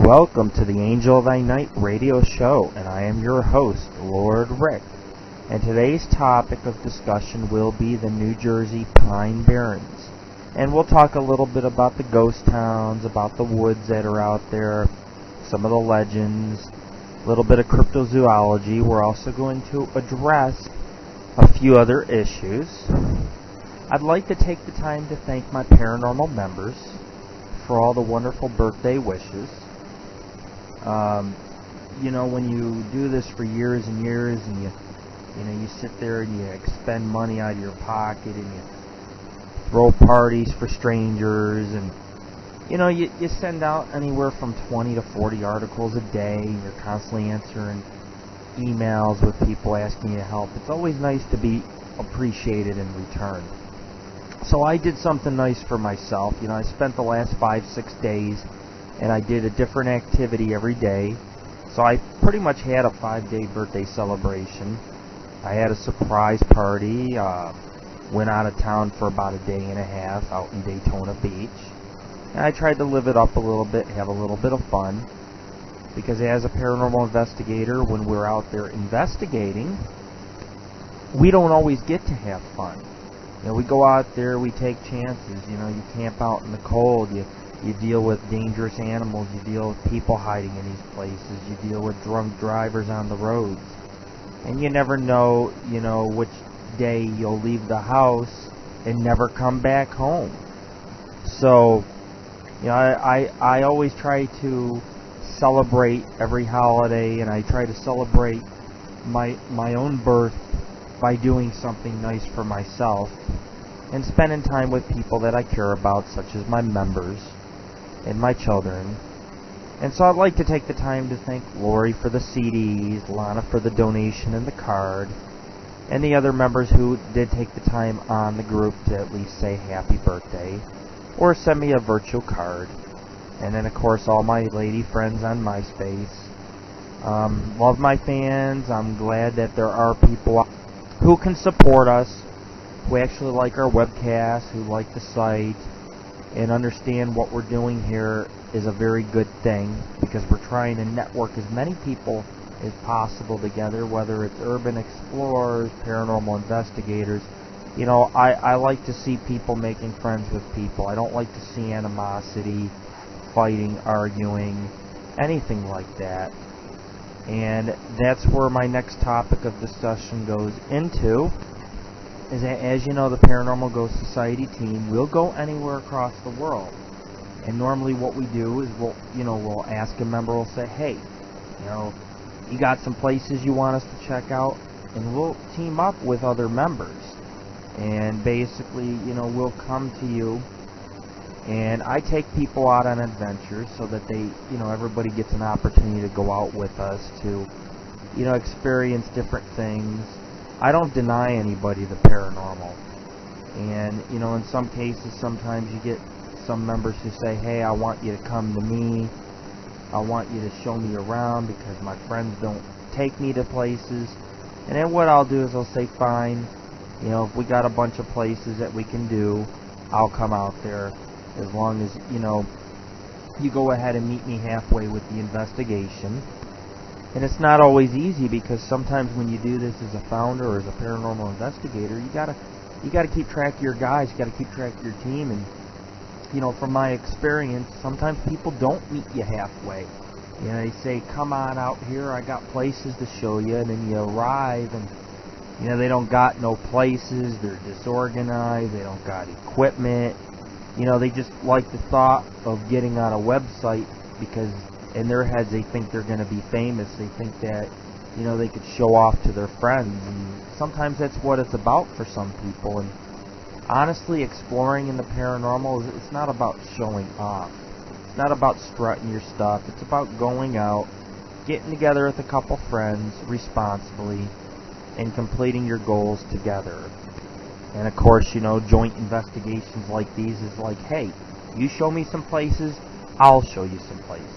Welcome to the Angel of Thy Night radio show, and I am your host, Lord Rick. And today's topic of discussion will be the New Jersey Pine Barrens. And we'll talk a little bit about the ghost towns, about the woods that are out there, some of the legends, a little bit of cryptozoology. We're also going to address a few other issues. I'd like to take the time to thank my paranormal members for all the wonderful birthday wishes. When you do this for years and years, and you sit there and you expend money out of your pocket, and you throw parties for strangers, and you send out anywhere from 20 to 40 articles a day, and you're constantly answering emails with people asking you to help. It's always nice to be appreciated in return. So I did something nice for myself. I spent the last 5-6 days, and I did a different activity every day. So I pretty much had a 5-day birthday celebration. I had a surprise party, went out of town for about a day and a half out in Daytona Beach. And I tried to live it up a little bit, have a little bit of fun. Because as a paranormal investigator, when we're out there investigating, we don't always get to have fun. We go out there, we take chances. You camp out in the cold, you deal with dangerous animals, you deal with people hiding in these places, you deal with drunk drivers on the roads. And you never know, which day you'll leave the house and never come back home. So, I always try to celebrate every holiday, and I try to celebrate my own birth by doing something nice for myself and spending time with people that I care about, such as my members and my children. And so I'd like to take the time to thank Lori for the CDs, Lana for the donation and the card, and the other members who did take the time on the group to at least say happy birthday or send me a virtual card. And then, of course, all my lady friends on MySpace. Love my fans. I'm glad that there are people who can support us, who actually like our webcast, who like the site, and understand what we're doing here is a very good thing, because we're trying to network as many people as possible together, whether it's urban explorers, paranormal investigators. I like to see people making friends with people. I don't like to see animosity, fighting, arguing, anything like that. And that's where my next topic of discussion goes into, is that, as you know, the Paranormal Ghost Society team will go anywhere across the world. And normally what we do is we'll ask a member, we'll say, hey, you got some places you want us to check out? And we'll team up with other members. And basically, we'll come to you, and I take people out on adventures so that they, everybody gets an opportunity to go out with us to, experience different things. I don't deny anybody the paranormal. And, in some cases, sometimes you get some members who say, hey, I want you to come to me. I want you to show me around because my friends don't take me to places. And then what I'll do is I'll say, fine, if we got a bunch of places that we can do, I'll come out there, as long as, you go ahead and meet me halfway with the investigation. And it's not always easy, because sometimes when you do this as a founder or as a paranormal investigator, you gotta keep track of your guys, you gotta keep track of your team. And from my experience, sometimes people don't meet you halfway. They say, come on out here, I got places to show you, and then you arrive and they don't got no places, they're disorganized, they don't got equipment. They just like the thought of getting on a website, because in their heads they think they're going to be famous. They think that, they could show off to their friends. And sometimes that's what it's about for some people. And honestly, exploring in the paranormal, it's not about showing off. It's not about strutting your stuff. It's about going out, getting together with a couple friends responsibly, and completing your goals together. And of course, joint investigations like these is like, hey, you show me some places, I'll show you some places.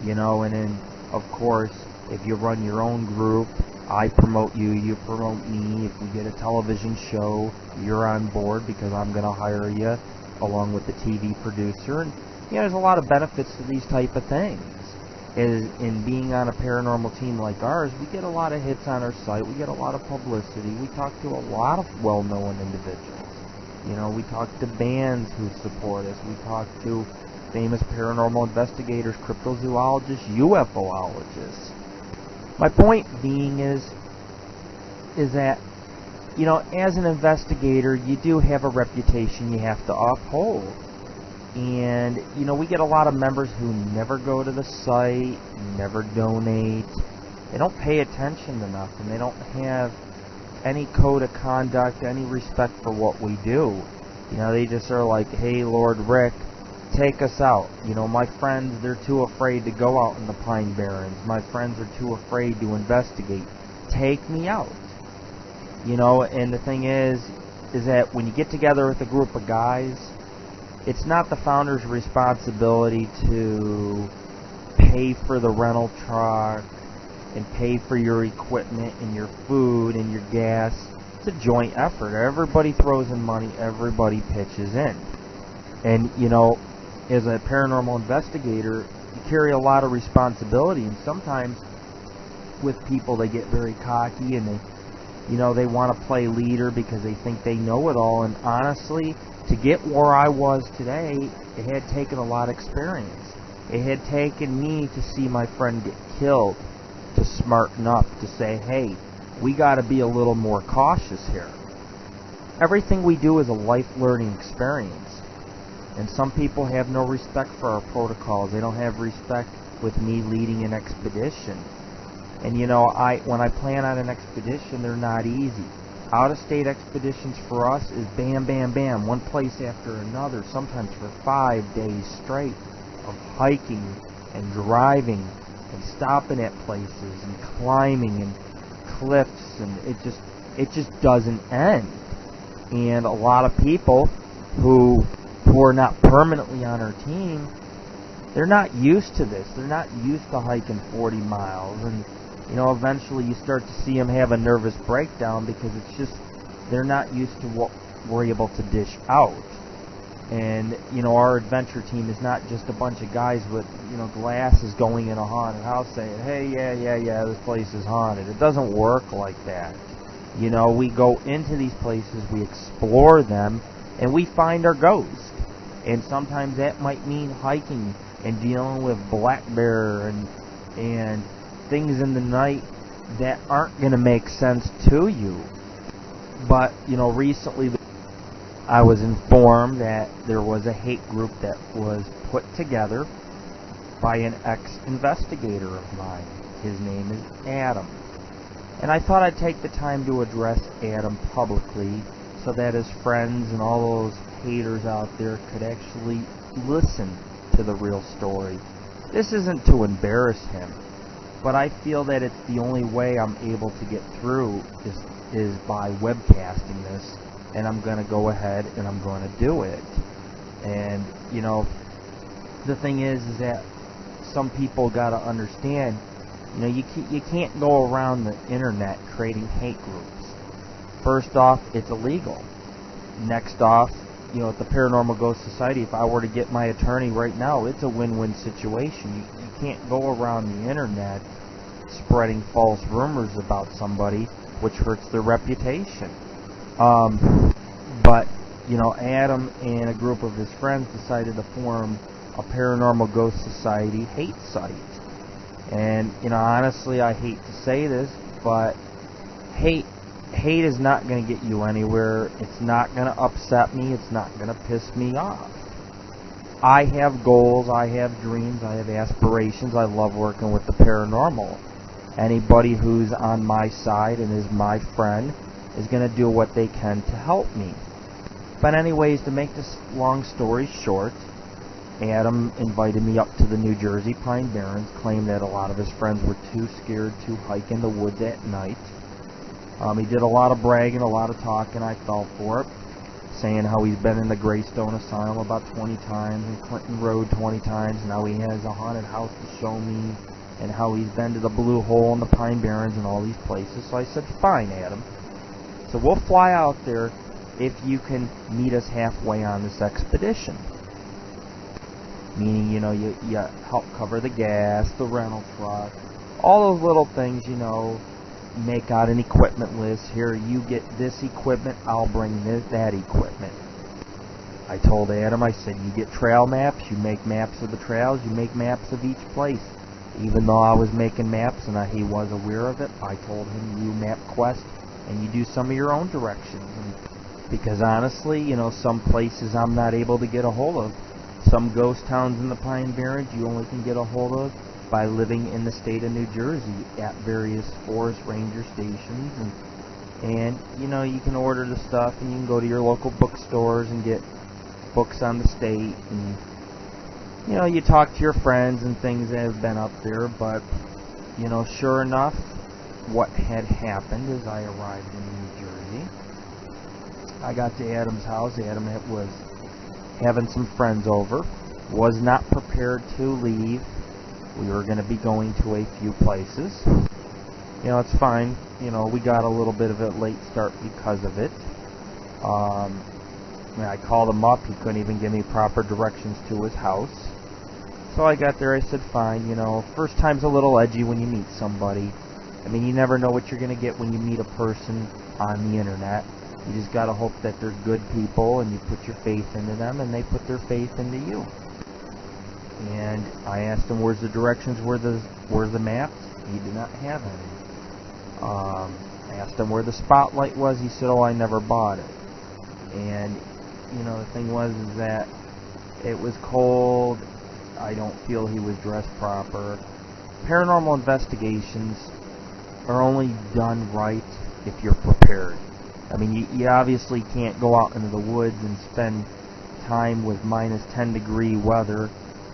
And then, of course, if you run your own group, I promote you, you promote me. If we get a television show, you're on board, because I'm going to hire you along with the TV producer. And there's a lot of benefits to these type of things. in being on a paranormal team like ours, we get a lot of hits on our site. We get a lot of publicity. We talk to a lot of well-known individuals. You know, we talk to bands who support us. We talk to famous paranormal investigators, cryptozoologists, UFOologists. My point being is that, you know, as an investigator, you do have a reputation you have to uphold. And, you know, we get a lot of members who never go to the site, never donate. They don't pay attention to nothing. They don't have any code of conduct, any respect for what we do. You know, they just are like, hey, Lord Rick, take us out. You know, my friends, they're too afraid to go out in the Pine Barrens. My friends are too afraid to investigate. Take me out. You know, and the thing is that when you get together with a group of guys, it's not the founder's responsibility to pay for the rental truck and pay for your equipment and your food and your gas. It's a joint effort. Everybody throws in money. Everybody pitches in. And, you know, as a paranormal investigator, you carry a lot of responsibility. And sometimes with people, they get very cocky and they want to play leader because they think they know it all. And honestly, to get where I was today, it had taken a lot of experience. It had taken me to see my friend get killed, to smarten up, to say, hey, we got to be a little more cautious here. Everything we do is a life learning experience. And some people have no respect for our protocols. They don't have respect with me leading an expedition. And you know, when I plan on an expedition, they're not easy. Out-of-state expeditions for us is bam, bam, bam, one place after another, sometimes for 5 days straight of hiking and driving and stopping at places and climbing and cliffs, and it just doesn't end. And a lot of people who are not permanently on our team, they're not used to this. They're not used to hiking 40 miles, and you know, eventually you start to see them have a nervous breakdown because it's just, they're not used to what we're able to dish out. And, you know, our adventure team is not just a bunch of guys with, you know, glasses going in a haunted house saying, hey, yeah, this place is haunted. It doesn't work like that. You know, we go into these places, we explore them, and we find our ghost. And sometimes that might mean hiking and dealing with black bear and things in the night that aren't going to make sense to you. But, you know, recently I was informed that there was a hate group that was put together by an ex-investigator of mine. His name is Adam. And I thought I'd take the time to address Adam publicly so that his friends and all those haters out there could actually listen to the real story. This isn't to embarrass him, but I feel that it's the only way I'm able to get through is by webcasting this, and I'm going to go ahead and I'm going to do it. And, you know, the thing is that some people got to understand, you know, you can't go around the internet creating hate groups. First off, it's illegal. Next off, you know, at the Paranormal Ghost Society, if I were to get my attorney right now, it's a win-win situation. You can't go around the internet spreading false rumors about somebody, which hurts their reputation. But, you know, Adam and a group of his friends decided to form a Paranormal Ghost Society hate site. And, you know, honestly, I hate to say this, but hate is not going to get you anywhere. It's not going to upset me. It's not going to piss me off. I have goals. I have dreams. I have aspirations. I love working with the paranormal. Anybody who's on my side and is my friend is going to do what they can to help me. But anyways, to make this long story short, Adam invited me up to the New Jersey Pine Barrens, claimed that a lot of his friends were too scared to hike in the woods at night. He did a lot of bragging, a lot of talking. I fell for it, saying how he's been in the Greystone Asylum about 20 times and Clinton Road 20 times. Now he has a haunted house to show me, and how he's been to the Blue Hole and the Pine Barrens and all these places. So I said, fine, Adam. So we'll fly out there if you can meet us halfway on this expedition. meaning, you help cover the gas, the rental truck, all those little things, make out an equipment list. Here, you get this equipment, I'll bring that equipment. I told Adam, I said, you get trail maps, you make maps of the trails, you make maps of each place. Even though I was making maps and he was aware of it, I told him, you map quest and you do some of your own directions. And because honestly, some places I'm not able to get a hold of. Some ghost towns in the Pine Barrens you only can get a hold of by living in the state of New Jersey at various forest ranger stations. And you can order the stuff and you can go to your local bookstores and get books on the state, and you talk to your friends and things that have been up there. But sure enough, what had happened is I arrived in New Jersey. I got to Adam's house. Adam was having some friends over, was not prepared to leave. We were going to be going to a few places. It's fine. We got a little bit of a late start because of it. I called him up. He couldn't even give me proper directions to his house. So I got there. I said, fine. First time's a little edgy when you meet somebody. I mean, you never know what you're going to get when you meet a person on the internet. You just got to hope that they're good people and you put your faith into them and they put their faith into you. And I asked him, where's the directions, where's the maps? He did not have any. I asked him where the spotlight was. He said, oh, I never bought it. And the thing was is that it was cold. I don't feel he was dressed proper. Paranormal investigations are only done right if you're prepared. I mean, you obviously can't go out into the woods and spend time with minus 10 degree weather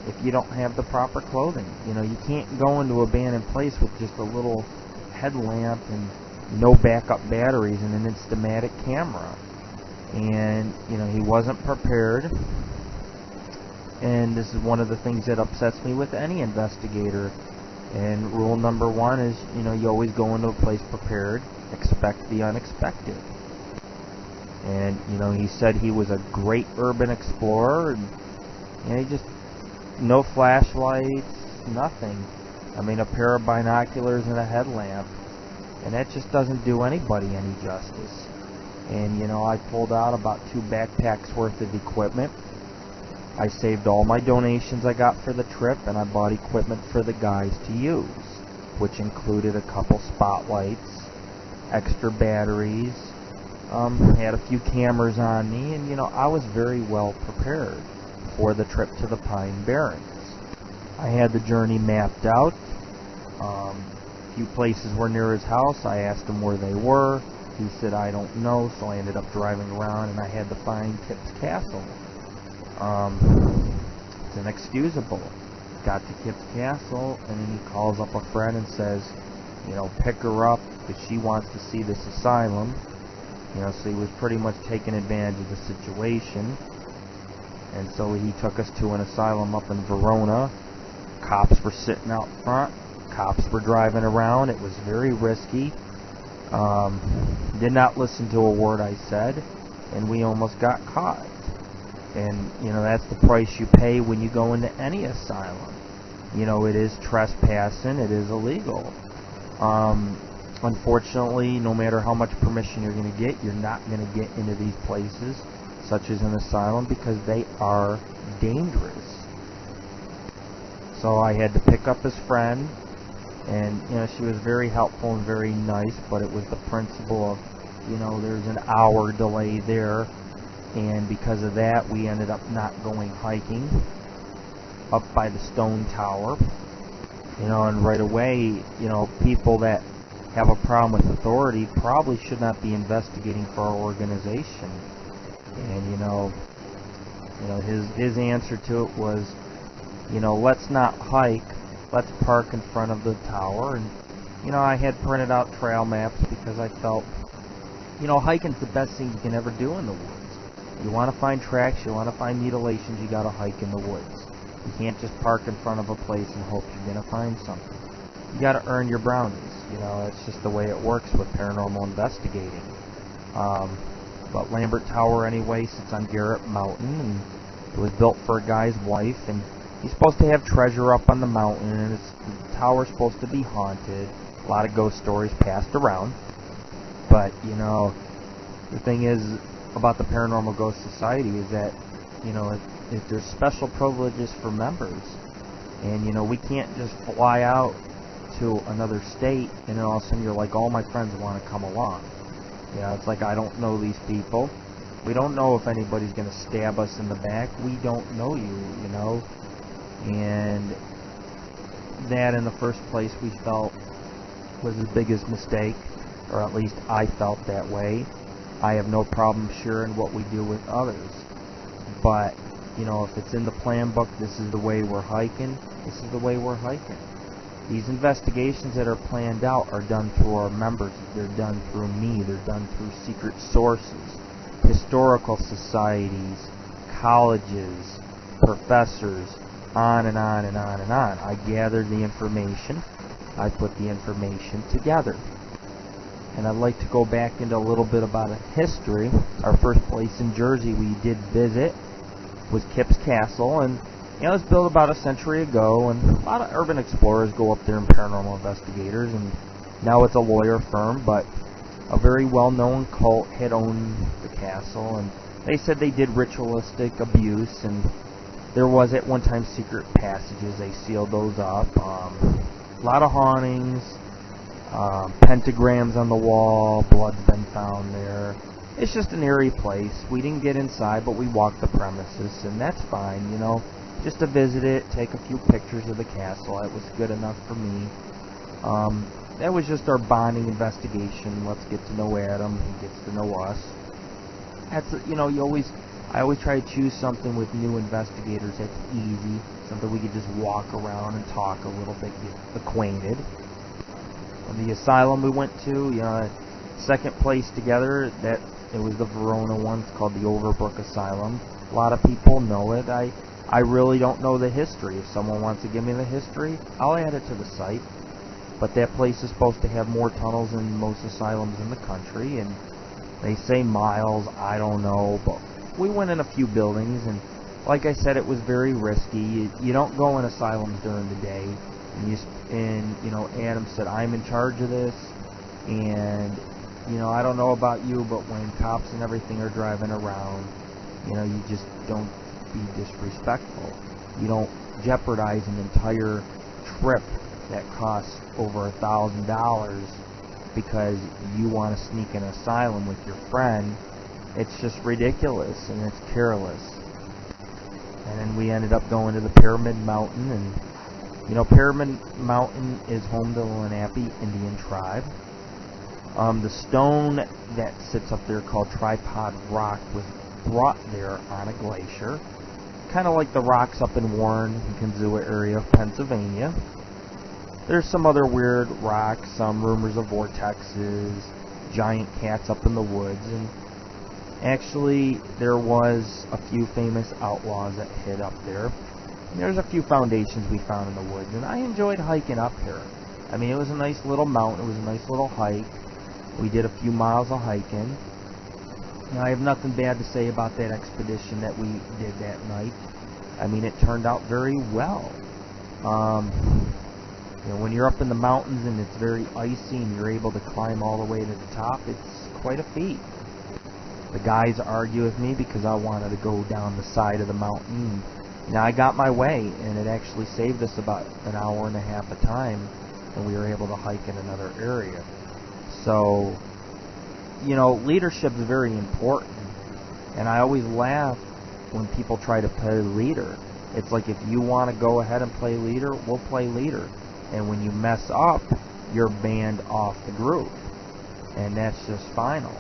if you don't have the proper clothing. You can't go into an abandoned place with just a little headlamp and no backup batteries and an Instamatic camera. And he wasn't prepared, and this is one of the things that upsets me with any investigator. And rule number one is you always go into a place prepared, expect the unexpected. And he said he was a great urban explorer, and he just no flashlights, nothing. I mean, a pair of binoculars and a headlamp, and that just doesn't do anybody any justice. And I pulled out about 2 backpacks worth of equipment. I saved all my donations I got for the trip, and I bought equipment for the guys to use, which included a couple spotlights, extra batteries, had a few cameras on me, and I was very well prepared for the trip to the Pine Barrens. I had the journey mapped out. A few places were near his house. I asked him where they were. He said, I don't know, so I ended up driving around, and I had to find Kip's Castle. It's inexcusable. Got to Kip's Castle, and then he calls up a friend and says, pick her up because she wants to see this asylum. So he was pretty much taking advantage of the situation. And so he took us to an asylum up in Verona. Cops were sitting out front. Cops were driving around. It was very risky. Did not listen to a word I said, and we almost got caught. And that's the price you pay when you go into any asylum. It is trespassing, it is illegal. Unfortunately, no matter how much permission you're going to get, you're not going to get into these places such as an asylum because they are dangerous. So I had to pick up his friend. And, she was very helpful and very nice, but it was the principle of, there's an hour delay there, and because of that, we ended up not going hiking up by the stone tower. And right away, people that have a problem with authority probably should not be investigating for our organization. And, his answer to it was, let's not hike. Let's park in front of the tower. And I had printed out trail maps because I felt hiking's the best thing you can ever do in the woods. You want to find tracks, you want to find mutilations, you got to hike in the woods. You can't just park in front of a place and hope you're going to find something. You got to earn your brownies. It's just the way it works with paranormal investigating. But Lambert Tower anyway sits on Garrett Mountain, and it was built for a guy's wife, and He's supposed to have treasure up on the mountain, and the tower's supposed to be haunted. A lot of ghost stories passed around. But, you know, the thing is about the Paranormal Ghost Society is that, you know, if there's special privileges for members, and, you know, we can't just fly out to another state and then all of a sudden you're like, all my friends want to come along. You know, it's like, I don't know these people. We don't know if anybody's going to stab us in the back. We don't know you, you know. And that, in the first place, we felt was the biggest mistake, or at least I felt that way. I have no problem sharing what we do with others. But, you know, if it's in the plan book, this is the way we're hiking, this is the way we're hiking. These investigations that are planned out are done through our members. They're done through me. They're done through secret sources, historical societies, colleges, professors, on and on and on and on. I gathered the information. I put the information together. And I'd like to go back into a little bit about a history. Our first place in Jersey we did visit was Kip's Castle, and you know, it was built about a century ago, and a lot of urban explorers go up there and paranormal investigators, and now it's a lawyer firm, but a very well-known cult had owned the castle, and they said they did ritualistic abuse, and there was at one time secret passages. They sealed those up. A lot of hauntings, pentagrams on the wall, blood's been found there. It's just an eerie place. We didn't get inside, but we walked the premises, and that's fine, you know. Just to visit it, take a few pictures of the castle. That was good enough for me. That was just our bonding investigation. Let's get to know Adam. He gets to know us. That's, you know, I always try to choose something with new investigators that's easy, something we could just walk around and talk a little bit, get acquainted. The asylum we went to, you know, second place together, that it was the Verona one. It's called the Overbrook Asylum. A lot of people know it. I really don't know the history. If someone wants to give me the history, I'll add it to the site. But that place is supposed to have more tunnels than most asylums in the country, and they say miles, I don't know, but we went in a few buildings, and like I said, it was very risky. You don't go in asylums during the day, and you know, Adam said, I'm in charge of this, and you know, I don't know about you, but when cops and everything are driving around, you know, you just don't be disrespectful. You don't jeopardize an entire trip that costs over $1,000 because you want to sneak an asylum with your friend. It's just ridiculous, and it's careless. And then we ended up going to the Pyramid Mountain, and you know, Pyramid Mountain is home to the Lenape Indian tribe. The stone that sits up there called Tripod Rock was brought there on a glacier, kind of like the rocks up in Warren and Kinzua area of Pennsylvania. There's some other weird rocks, some rumors of vortexes, giant cats up in the woods, and actually there was a few famous outlaws that hid up there. And there's a few foundations we found in the woods, and I enjoyed hiking up here. I mean, it was a nice little mountain, it was a nice little hike. We did a few miles of hiking. Now, I have nothing bad to say about that expedition that we did that night. I mean, it turned out very well. You know, when you're up in the mountains and it's very icy and you're able to climb all the way to the top, it's quite a feat. The guys argue with me because I wanted to go down the side of the mountain. Now, I got my way, and it actually saved us about an hour and a half of time, and we were able to hike in another area. So, you know, leadership is very important, and I always laugh when people try to play leader. It's like, if you want to go ahead and play leader, we'll play leader. And when you mess up, you're banned off the group. And that's just final.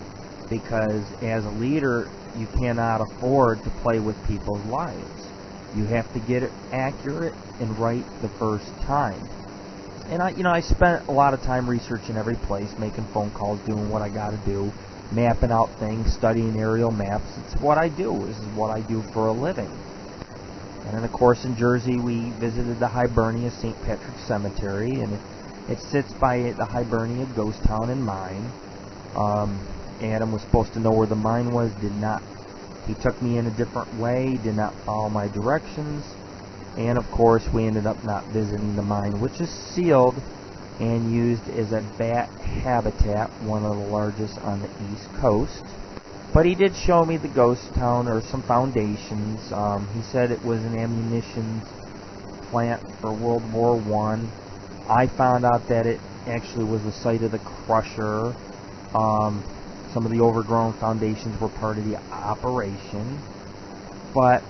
Because as a leader, you cannot afford to play with people's lives. You have to get it accurate and right the first time. And I spent a lot of time researching every place, making phone calls, doing what I got to do, mapping out things, studying aerial maps. It's what I do. This is what I do for a living. And then, of course, in Jersey, we visited the Hibernia St. Patrick's Cemetery, and it sits by the Hibernia ghost town and mine. Adam was supposed to know where the mine was, did not. He took me in a different way, did not follow my directions. And of course, we ended up not visiting the mine, which is sealed and used as a bat habitat, one of the largest on the East Coast. But he did show me the ghost town, or some foundations. He said it was an ammunition plant for World War I. I found out that it actually was the site of the Crusher. Some of the overgrown foundations were part of the operation. But,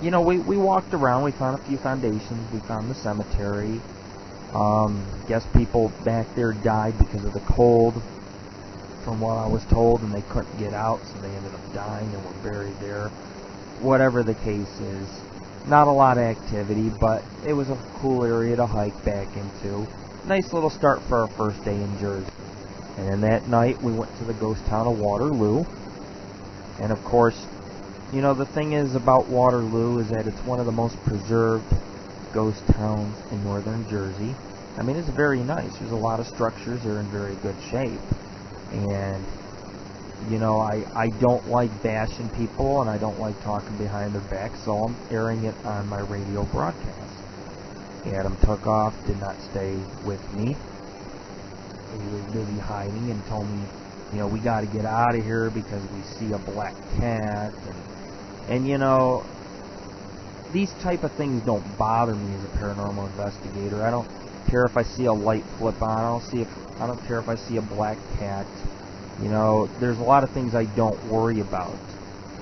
you know, we walked around, we found a few foundations, we found the cemetery. Guess people back there died because of the cold, from what I was told, and they couldn't get out, so they ended up dying and were buried there. Whatever the case is, not a lot of activity, but it was a cool area to hike back into. Nice little start for our first day in Jersey. And then that night we went to the ghost town of Waterloo. And of course, you know, the thing is about Waterloo is that it's one of the most preserved ghost towns in northern Jersey. I mean, it's very nice. There's a lot of structures that are in very good shape. And, you know, I don't like bashing people, and I don't like talking behind their back, so I'm airing it on my radio broadcast. Adam took off, did not stay with me. He was busy hiding and told me, you know, we got to get out of here because we see a black cat. And you know, these type of things don't bother me as a paranormal investigator. I don't care if I see a light flip on. I don't care if I see a black cat. You know, there's a lot of things I don't worry about.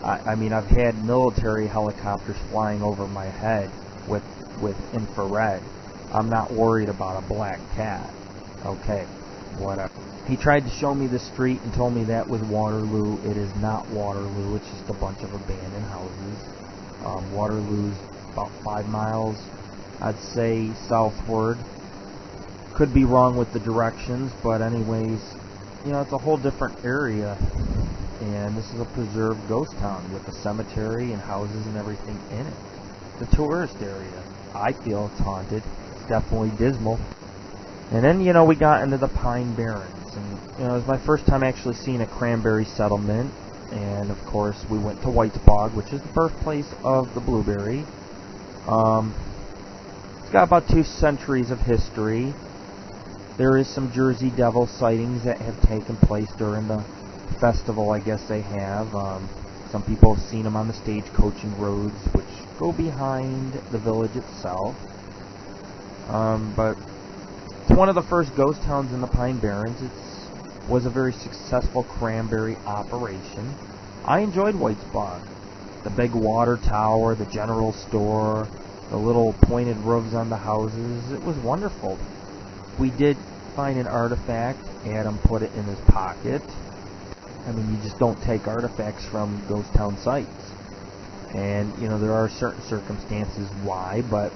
I mean, I've had military helicopters flying over my head with infrared. I'm not worried about a black cat. Okay, whatever. He tried to show me the street and told me that was Waterloo. It is not Waterloo. It's just a bunch of abandoned houses. Waterloo's about 5 miles, I'd say, southward. Could be wrong with the directions, but anyways, you know, it's a whole different area. And this is a preserved ghost town with a cemetery and houses and everything in it. It's a tourist area. I feel it's haunted. It's definitely dismal. And then, you know, we got into the Pine Barrens. And, you know, it was my first time actually seeing a cranberry settlement. And, of course, we went to White's Bog, which is the birthplace of the blueberry. It's got about 2 centuries of history. There is some Jersey Devil sightings that have taken place during the festival, I guess they have. Some people have seen them on the stagecoaching roads, which go behind the village itself. But it's one of the first ghost towns in the Pine Barrens. It was a very successful cranberry operation. I enjoyed White's Bog. The big water tower, the general store, the little pointed roofs on the houses. It was wonderful. We did find an artifact. Adam put it in his pocket. I mean, you just don't take artifacts from ghost town sites. And, you know, there are certain circumstances why, but,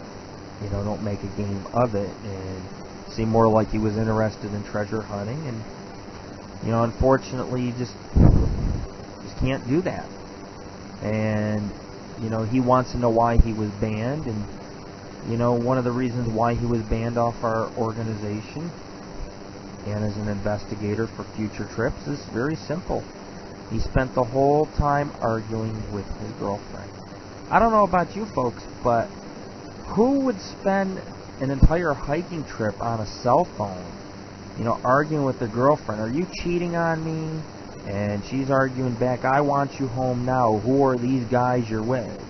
you know, don't make a game of it. And it seemed more like he was interested in treasure hunting. And, you know, unfortunately, you just can't do that. And, you know, he wants to know why he was banned. And, you know, one of the reasons why he was banned off our organization and as an investigator for future trips is very simple. He spent the whole time arguing with his girlfriend. I don't know about you folks, but who would spend an entire hiking trip on a cell phone, you know, arguing with their girlfriend? Are you cheating on me? And she's arguing back, I want you home now. Who are these guys you're with?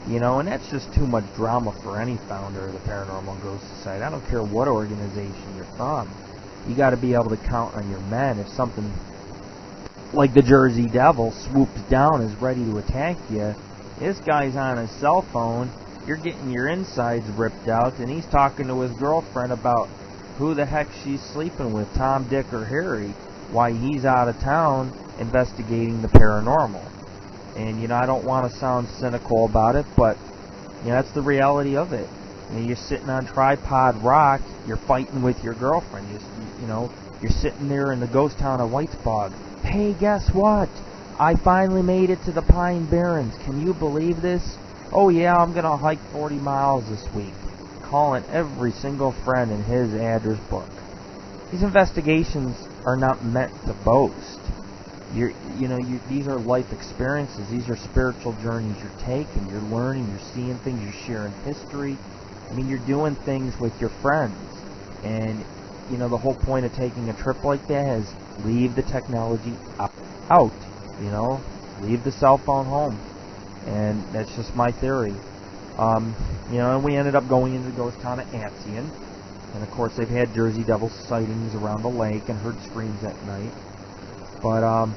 You know, and that's just too much drama for any founder of the Paranormal Ghost Society. I don't care what organization you're from. You got to be able to count on your men. If something like the Jersey Devil swoops down, is ready to attack you, this guy's on his cell phone, you're getting your insides ripped out, and he's talking to his girlfriend about who the heck she's sleeping with, Tom, Dick, or Harry, while he's out of town investigating the paranormal. And, you know, I don't want to sound cynical about it, but, you know, that's the reality of it. You know, you're sitting on Tripod Rock, you're fighting with your girlfriend. You know, you're sitting there in the ghost town of White's Bog. Hey, guess what? I finally made it to the Pine Barrens. Can you believe this? Oh, yeah, I'm going to hike 40 miles this week. Calling every single friend in his address book. These investigations are not meant to boast. these are life experiences. These are spiritual journeys you're taking. You're learning. You're seeing things. You're sharing history. I mean, you're doing things with your friends. And, the whole point of taking a trip like that is leave the technology out. Leave the cell phone home. And that's just my theory. And we ended up going into the ghost town of Atzian. And, of course, they've had Jersey Devil sightings around the lake and heard screams at night. But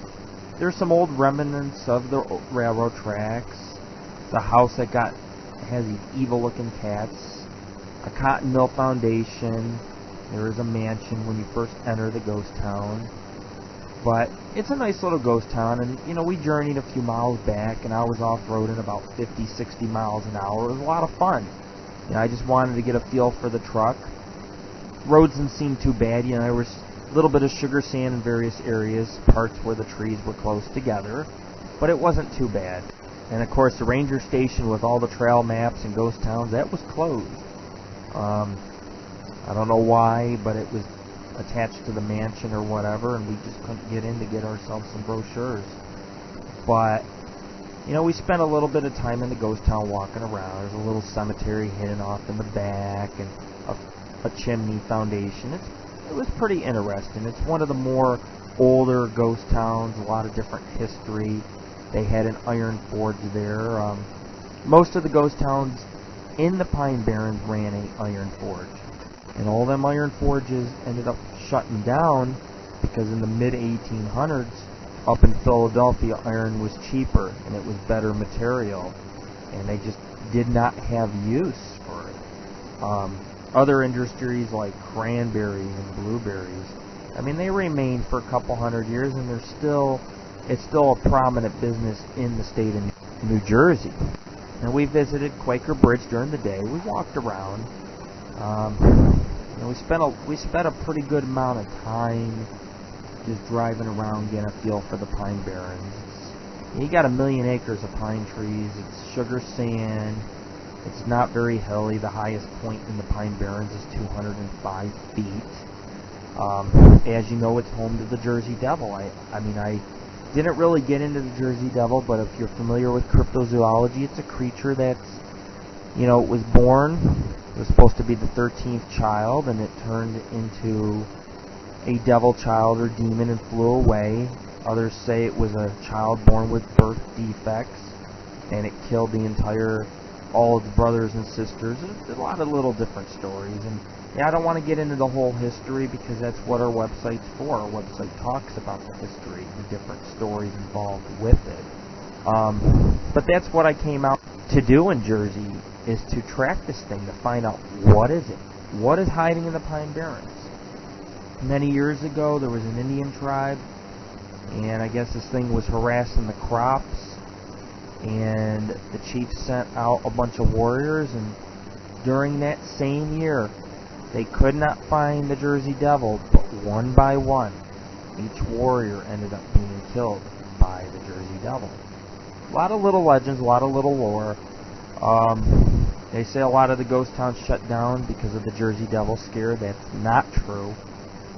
there's some old remnants of the railroad tracks. The house that has these evil-looking cats. A cotton mill foundation. There is a mansion when you first enter the ghost town. But it's a nice little ghost town, and, we journeyed a few miles back, and I was off-roading about 50, 60 miles an hour. It was a lot of fun. I just wanted to get a feel for the truck. Roads didn't seem too bad. There was a little bit of sugar sand in various areas, parts where the trees were close together, but it wasn't too bad. And, of course, the ranger station with all the trail maps and ghost towns, that was closed. I don't know why, but it was attached to the mansion or whatever, and we just couldn't get in to get ourselves some brochures. But, we spent a little bit of time in the ghost town walking around. There's a little cemetery hidden off in the back, and a chimney foundation. It was pretty interesting. It's one of the more older ghost towns, a lot of different history. They had an iron forge there. Most of the ghost towns in the Pine Barrens ran an iron forge. And all them iron forges ended up shutting down because in the mid-1800s, up in Philadelphia, iron was cheaper and it was better material. And they just did not have use for it. Other industries like cranberries and blueberries, I mean, they remained for a couple hundred years, and it's still a prominent business in the state of New Jersey. And we visited Quaker Bridge during the day. We walked around. We spent a pretty good amount of time just driving around, getting a feel for the Pine Barrens. You got 1 million acres of pine trees. It's sugar sand. It's not very hilly. The highest point in the Pine Barrens is 205 feet. As you know, it's home to the Jersey Devil. I didn't really get into the Jersey Devil, but if you're familiar with cryptozoology, it's a creature that's, it was born. It was supposed to be the 13th child, and it turned into a devil child or demon and flew away. Others say it was a child born with birth defects, and it killed all of the brothers and sisters. There's a lot of little different stories, and I don't want to get into the whole history because that's what our website's for. Our website talks about the history, the different stories involved with it. But that's what I came out to do in Jersey, is to track this thing, to find out what is it. What is hiding in the Pine Barrens? Many years ago, there was an Indian tribe, and I guess this thing was harassing the crops, and the chief sent out a bunch of warriors, and during that same year, they could not find the Jersey Devil, but one by one, each warrior ended up being killed by the Jersey Devil. A lot of little legends, a lot of little lore. They say a lot of the ghost towns shut down because of the Jersey Devil scare. That's not true,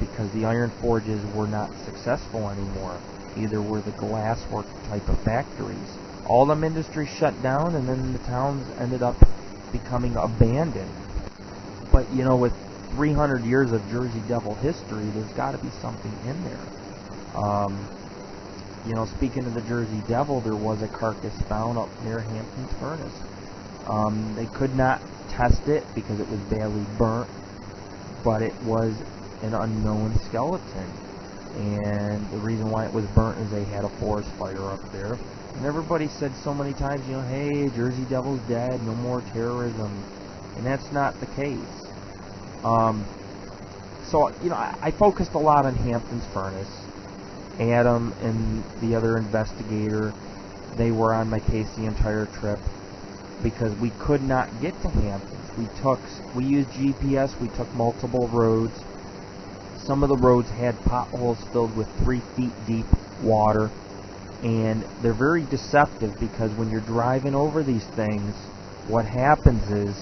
because the iron forges were not successful anymore. Either were the glasswork type of factories. All them industries shut down, and then the towns ended up becoming abandoned. But, with 300 years of Jersey Devil history, there's got to be something in there. Speaking of the Jersey Devil, there was a carcass found up near Hampton's Furnace. They could not test it because it was badly burnt, but it was an unknown skeleton. And the reason why it was burnt is they had a forest fire up there. And everybody said so many times, hey, Jersey Devil's dead, no more terrorism. And that's not the case. I focused a lot on Hampton's Furnace. Adam and the other investigator, they were on my case the entire trip because we could not get to Hampton's. We used GPS, we took multiple roads. Some of the roads had potholes filled with 3 feet deep water, and they're very deceptive because when you're driving over these things, what happens is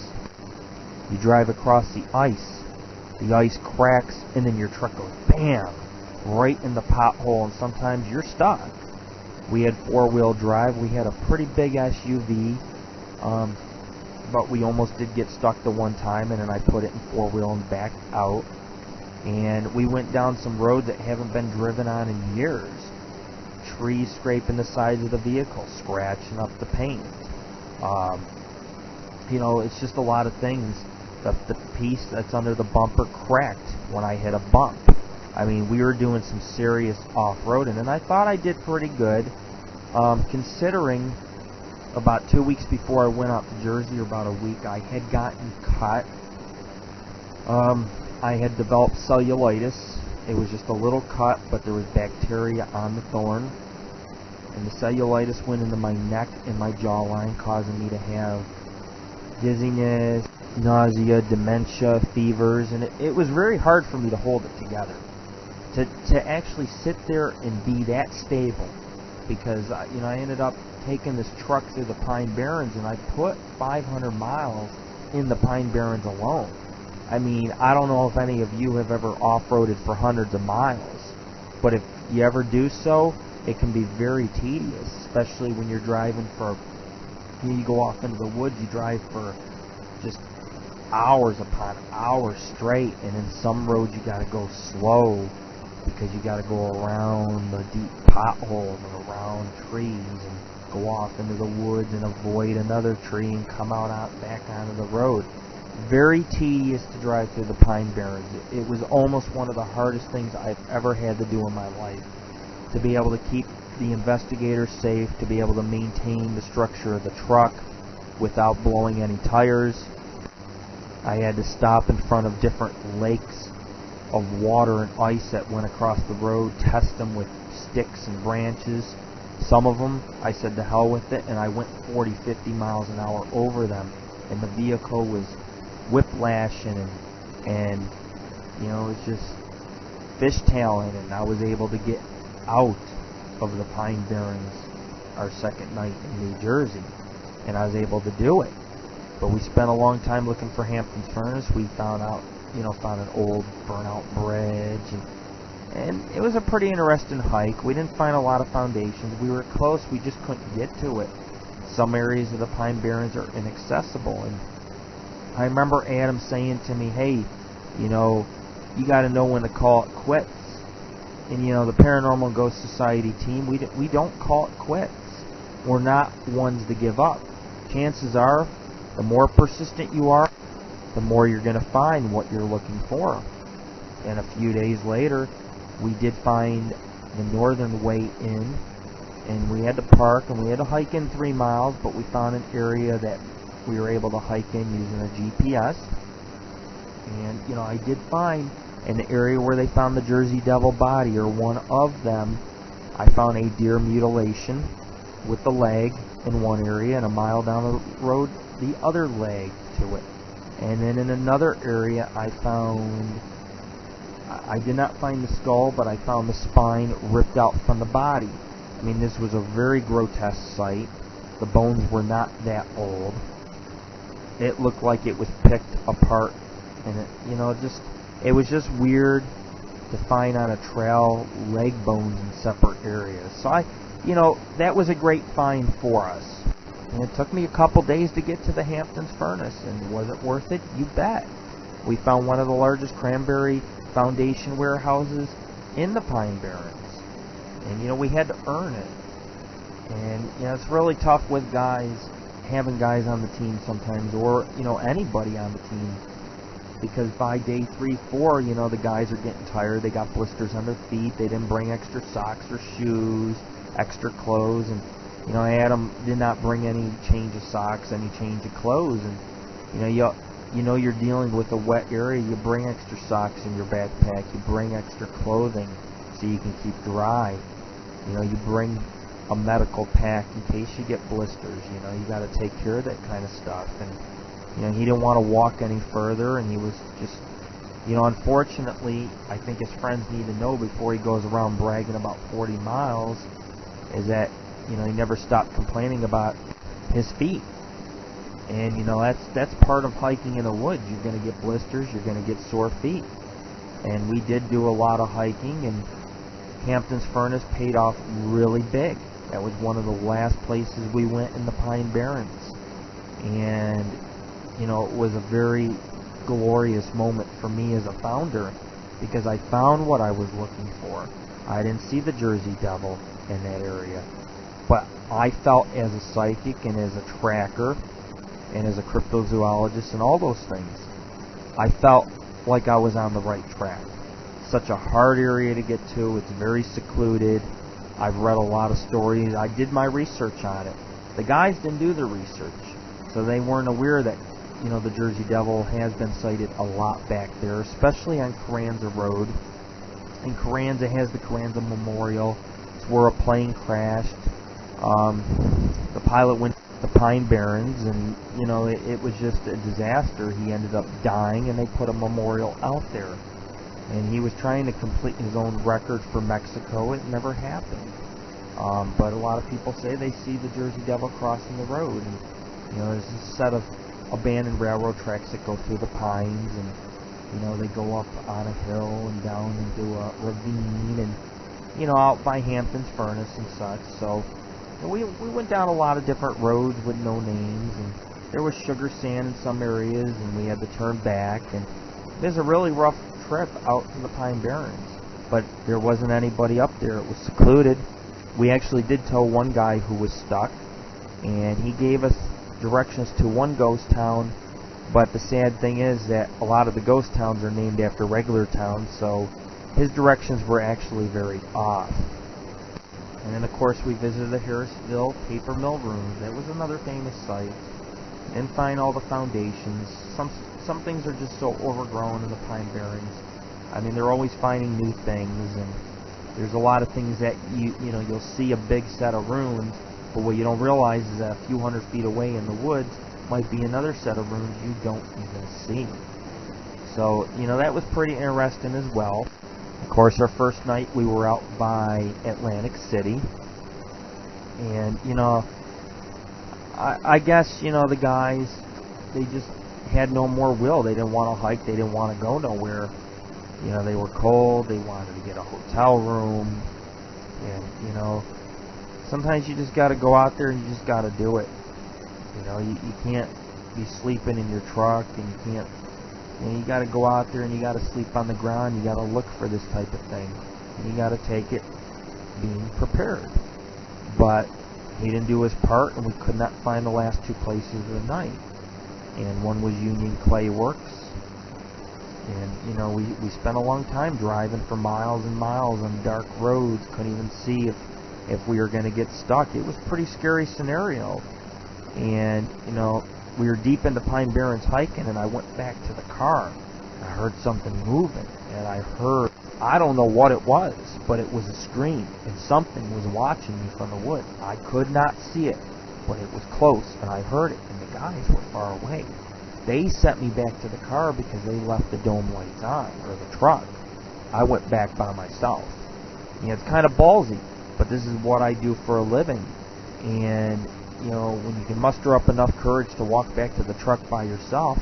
you drive across the ice cracks, and then your truck goes BAM! right in the pothole, and sometimes you're stuck. We had four-wheel drive. We had a pretty big SUV, but we almost did get stuck the one time, and then I put it in four-wheel and backed out. And we went down some roads that haven't been driven on in years. Trees scraping the sides of the vehicle, scratching up the paint. You know, it's just a lot of things. The piece that's under the bumper cracked when I hit a bump. I mean, we were doing some serious off-roading, and I thought I did pretty good, considering about 2 weeks before I went out to Jersey, or about a week, I had gotten cut. I had developed cellulitis. It was just a little cut, but there was bacteria on the thorn, and the cellulitis went into my neck and my jawline, causing me to have dizziness, nausea, dementia, fevers, and it was very hard for me to hold it together. To actually sit there and be that stable, because you know, I ended up taking this truck through the Pine Barrens, and I put 500 miles in the Pine Barrens alone. I mean, I don't know if any of you have ever off-roaded for hundreds of miles, but if you ever do so, it can be very tedious, especially when you're driving for, you go off into the woods, you drive for just hours upon hours straight, and in some roads you gotta go slow, because you got to go around the deep potholes and around trees and go off into the woods and avoid another tree and come out back onto the road. Very tedious to drive through the Pine Barrens. It was almost one of the hardest things I've ever had to do in my life. To be able to keep the investigators safe, to be able to maintain the structure of the truck without blowing any tires. I had to stop in front of different lakes of water and ice that went across the road, test them with sticks and branches. Some of them, I said to hell with it, and I went 40, 50 miles an hour over them, and the vehicle was whiplashing, and you know, it was just fishtailing, and I was able to get out of the Pine Barrens our second night in New Jersey, and I was able to do it. But we spent a long time looking for Hampton's Furnace. We found an old burnout bridge, and it was a pretty interesting hike. We didn't find a lot of foundations. We were close, we just couldn't get to it. Some areas of the Pine Barrens are inaccessible, and I remember Adam saying to me, hey, you know, you got to know when to call it quits. And you know, the Paranormal Ghost Society team, we don't call it quits. We're not ones to give up. Chances are, the more persistent you are, the more you're going to find what you're looking for. And a few days later, we did find the northern way in, and we had to park, and we had to hike in 3 miles, but we found an area that we were able to hike in using a GPS. And you know, I did find in the area where they found the Jersey Devil body, or one of them, I found a deer mutilation with the leg in one area, and a mile down the road, the other leg to it. And then in another area, I did not find the skull, but I found the spine ripped out from the body. I mean, this was a very grotesque sight. The bones were not that old. It looked like it was picked apart, and it was just weird to find on a trail leg bones in separate areas. So that was a great find for us. And it took me a couple days to get to the Hampton's Furnace, and was it worth it? You bet. We found one of the largest cranberry foundation warehouses in the Pine Barrens, and we had to earn it. And it's really tough with having guys on the team sometimes, or anybody on the team, because by day 3, 4, the guys are getting tired. They got blisters on their feet. They didn't bring extra socks or shoes, extra clothes, and Adam did not bring any change of socks, any change of clothes, and you're dealing with a wet area. You bring extra socks in your backpack. You bring extra clothing so you can keep dry. You bring a medical pack in case you get blisters. You got to take care of that kind of stuff. And he didn't want to walk any further, and he was just, unfortunately, I think his friends need to know before he goes around bragging about 40 miles, is that he never stopped complaining about his feet. And that's part of hiking in the woods. You're going to get blisters, you're going to get sore feet. And we did do a lot of hiking, and Hampton's Furnace paid off really big. That was one of the last places we went in the Pine Barrens. And, you know, it was a very glorious moment for me as a founder because I found what I was looking for. I didn't see the Jersey Devil in that area, but I felt as a psychic and as a tracker and as a cryptozoologist and all those things, I felt like I was on the right track. Such a hard area to get to. It's very secluded. I've read a lot of stories. I did my research on it. The guys didn't do the research, so they weren't aware that, you know, the Jersey Devil has been sighted a lot back there, especially on Carranza Road. And Carranza has the Carranza Memorial. It's where a plane crashed. The pilot went to the Pine Barrens, and, you know, it was just a disaster. He ended up dying, and they put a memorial out there. And he was trying to complete his own record for Mexico. It never happened. But a lot of people say they see the Jersey Devil crossing the road. And, you know, there's a set of abandoned railroad tracks that go through the pines, and, you know, they go up on a hill and down into a ravine, and, you know, out by Hampton's Furnace and such. So we went down a lot of different roads with no names, and there was sugar sand in some areas, and we had to turn back, and it was a really rough trip out to the Pine Barrens. But there wasn't anybody up there. It was secluded. We actually did tow one guy who was stuck, and he gave us directions to one ghost town, but the sad thing is that a lot of the ghost towns are named after regular towns, so his directions were actually very off. And then, of course, we visited the Harrisville paper mill ruins. That was another famous site. And find all the foundations. Some things are just so overgrown in the Pine Barrens. I mean, they're always finding new things, and there's a lot of things that you'll see a big set of ruins, but what you don't realize is that a few hundred feet away in the woods might be another set of ruins you don't even see. So, you know, that was pretty interesting as well. Of course, our first night we were out by Atlantic City. And, you know, I guess, you know, the guys, they just had no more will. They didn't want to hike. They didn't want to go nowhere. You know, they were cold. They wanted to get a hotel room. And, you know, sometimes you just got to go out there and you just got to do it. You know, you can't be sleeping in your truck, and you can't, you know, you got to go out there and you got to sleep on the ground. You got to look for this type of thing, and you got to take it being prepared. But he didn't do his part, and we could not find the last two places of the night. And one was Union Clay Works. And, you know, we spent a long time driving for miles and miles on dark roads. Couldn't even see if we were going to get stuck. It was a pretty scary scenario. And, you know, we were deep into Pine Barrens hiking, and I went back to the car. I heard something moving, and I don't know what it was, but it was a scream, and something was watching me from the woods. I could not see it, but it was close, and I heard it, and the guys were far away. They sent me back to the car because they left the dome lights on, or the truck. I went back by myself. You know, it's kind of ballsy, but this is what I do for a living. And, you know, when you can muster up enough courage to walk back to the truck by yourself,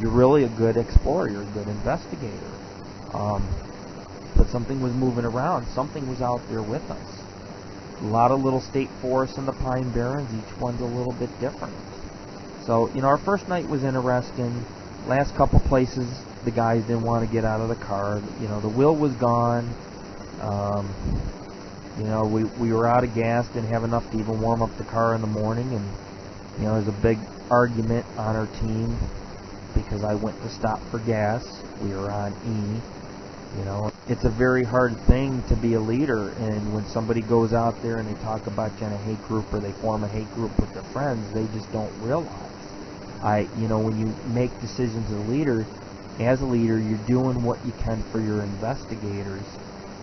you're really a good explorer. You're a good investigator. But something was moving around. Something was out there with us. A lot of little state forests in the Pine Barrens. Each one's a little bit different. So, you know, our first night was interesting. Last couple places, the guys didn't want to get out of the car. You know, the wheel was gone. You know, we were out of gas, didn't have enough to even warm up the car in the morning. And, you know, there's a big argument on our team because I went to stop for gas. We were on E. You know, it's a very hard thing to be a leader, and when somebody goes out there and they talk about you in a hate group, or they form a hate group with their friends, they just don't realize. You know, when you make decisions as a leader, you're doing what you can for your investigators.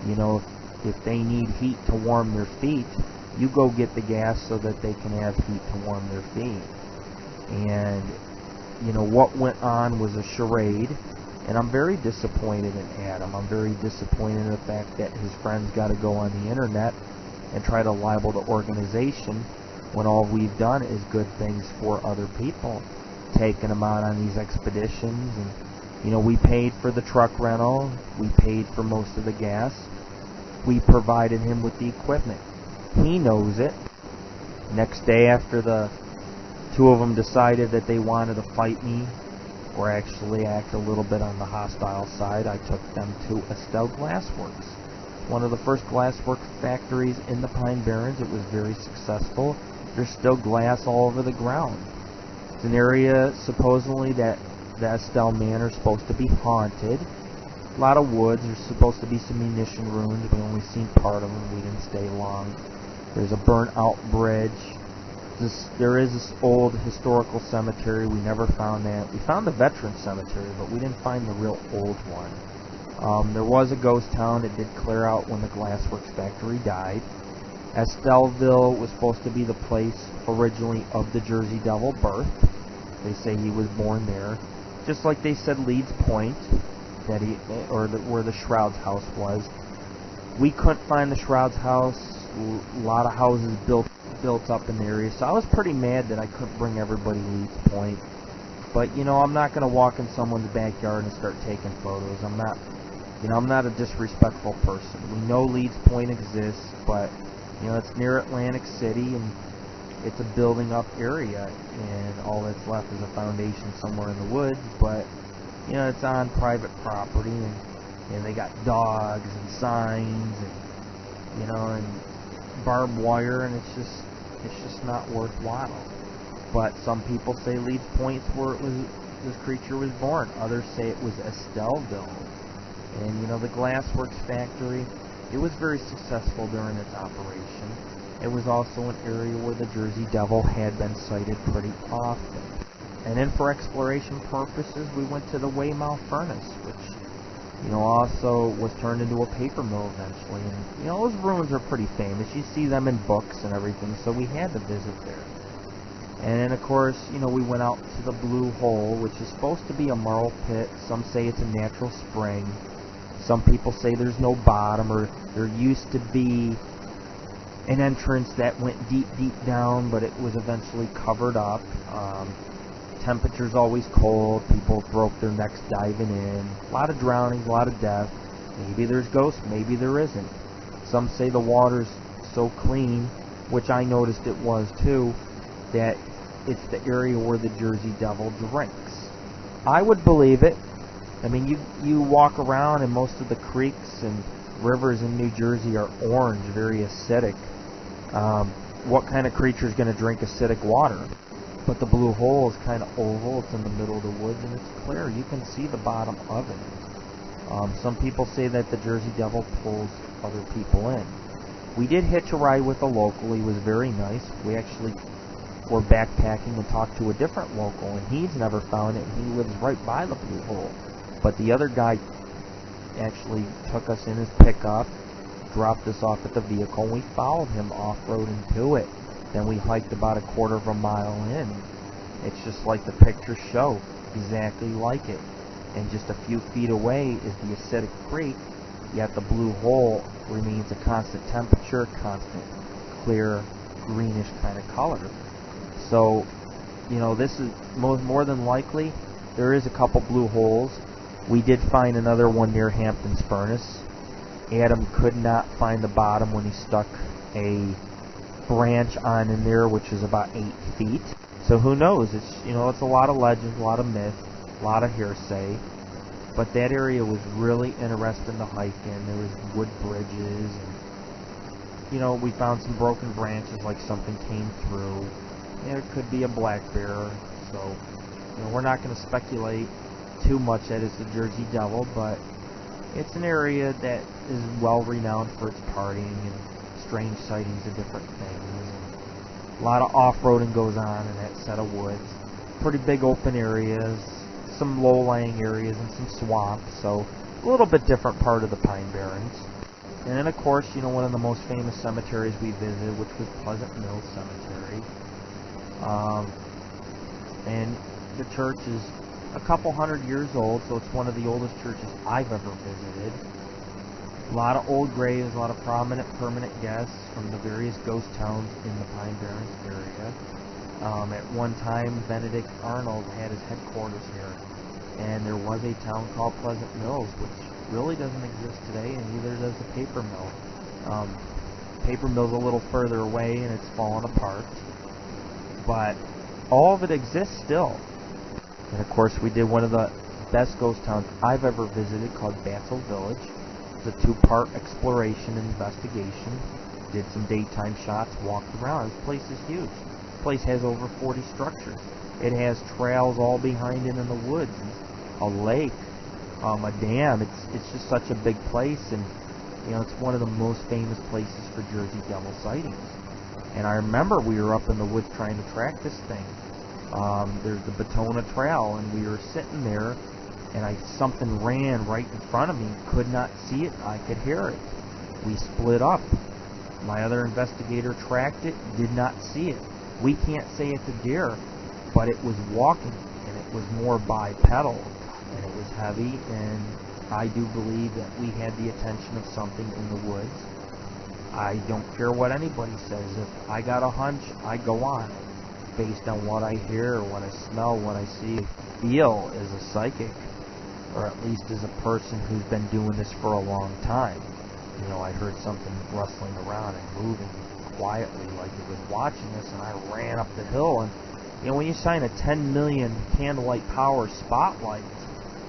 You know, if they need heat to warm their feet, you go get the gas so that they can have heat to warm their feet. And, you know, what went on was a charade. And I'm very disappointed in Adam. I'm very disappointed in the fact that his friends got to go on the internet and try to libel the organization when all we've done is good things for other people, taking them out on these expeditions. And, you know, we paid for the truck rental. We paid for most of the gas. We provided him with the equipment. He knows it. Next day, after the two of them decided that they wanted to fight me, or actually act a little bit on the hostile side, I took them to Estelle Glassworks, one of the first glasswork factories in the Pine Barrens. It was very successful. There's still glass all over the ground. It's an area supposedly that the Estelle Manor is supposed to be haunted. A lot of woods. There's supposed to be some munition ruins. We only seen part of them. We didn't stay long. There's a burnt out bridge. There is this old historical cemetery. We never found that. We found the veteran cemetery, but we didn't find the real old one. There was a ghost town. It did clear out when the glassworks factory died. Estelleville was supposed to be the place originally of the Jersey Devil birth. They say he was born there. Just like they said Leeds Point, that where the Shroud's house was. We couldn't find the Shroud's house. A lot of houses built up in the area, so I was pretty mad that I couldn't bring everybody to Leeds Point. But I'm not going to walk in someone's backyard and start taking photos. I'm not a disrespectful person. We know Leeds Point exists, but it's near Atlantic City and it's a building up area, and all that's left is a foundation somewhere in the woods. But it's on private property, and they got dogs and signs and barbed wire, and it's just not worthwhile. But some people say Leeds Point's where this creature was born. Others say it was Estelleville. And the glassworks factory, it was very successful during its operation. It was also an area where the Jersey Devil had been sighted pretty often. And then for exploration purposes, we went to the Weymouth Furnace, which also was turned into a paper mill eventually. And those ruins are pretty famous. You see them in books and everything, so we had to visit there. And then, of course, we went out to the Blue Hole, which is supposed to be a marl pit. Some say it's a natural spring. Some people say there's no bottom, or there used to be an entrance that went deep, deep down, but it was eventually covered up. Temperature's always cold. People broke their necks diving in. A lot of drownings, a lot of death. Maybe there's ghosts, maybe there isn't. Some say the water's so clean, which I noticed it was too, that it's the area where the Jersey Devil drinks. I would believe it. I mean, you walk around and most of the creeks and rivers in New Jersey are orange, very acidic. What kind of creature is going to drink acidic water? But the Blue Hole is kind of oval. It's in the middle of the woods, and it's clear. You can see the bottom of it. Some people say that the Jersey Devil pulls other people in. We did hitch a ride with a local. He was very nice. We actually were backpacking and talked to a different local, and he's never found it. He lives right by the Blue Hole. But the other guy actually took us in his pickup, dropped us off at the vehicle, and we followed him off-roading to it. Then we hiked about a quarter of a mile in. It's just like the pictures show, exactly like it. And just a few feet away is the acidic creek, yet the Blue Hole remains a constant temperature, constant clear, greenish kind of color. So, this is more than likely, there is a couple blue holes. We did find another one near Hampton's Furnace. Adam could not find the bottom when he stuck a branch on in there, which is about 8 feet. So who knows? It's it's a lot of legends, a lot of myth, a lot of hearsay. But that area was really interesting to hike in. There was wood bridges, and we found some broken branches, like something came through. It could be a black bear. So we're not going to speculate too much that it's the Jersey Devil, but it's an area that is well renowned for its partying and strange sightings of different things. A lot of off-roading goes on in that set of woods. Pretty big open areas, some low-lying areas, and some swamps. So a little bit different part of the Pine Barrens. And then, of course, one of the most famous cemeteries we visited, which was Pleasant Mills Cemetery. And the church is a couple hundred years old, so it's one of the oldest churches I've ever visited. A lot of old graves, a lot of prominent permanent guests from the various ghost towns in the Pine Barrens area. At one time, Benedict Arnold had his headquarters here, and there was a town called Pleasant Mills, which really doesn't exist today, and neither does the paper mill. Paper mill's a little further away, and it's fallen apart. But all of it exists still. And of course, we did one of the best ghost towns I've ever visited, called Battle Village. It's a 2-part exploration and investigation. Did some daytime shots, walked around. This place is huge. This place has over 40 structures. It has trails all behind it in the woods, a lake, a dam. It's just such a big place, and you know, it's one of the most famous places for Jersey Devil sightings. And I remember we were up in the woods trying to track this thing. There's the Batona Trail, and we were sitting there, and something ran right in front of me. Could not see it. I could hear it. We split up. My other investigator tracked it. Did not see it. We can't say it's a deer, but it was walking, and it was more bipedal, and it was heavy, and I do believe that we had the attention of something in the woods. I don't care what anybody says. If I got a hunch, I go on it, based on what I hear, what I smell, what I see, feel as a psychic, or at least as a person who's been doing this for a long time. You know, I heard something rustling around and moving quietly like it was watching us, and I ran up the hill. And you know, when you shine a 10 million candlelight power spotlight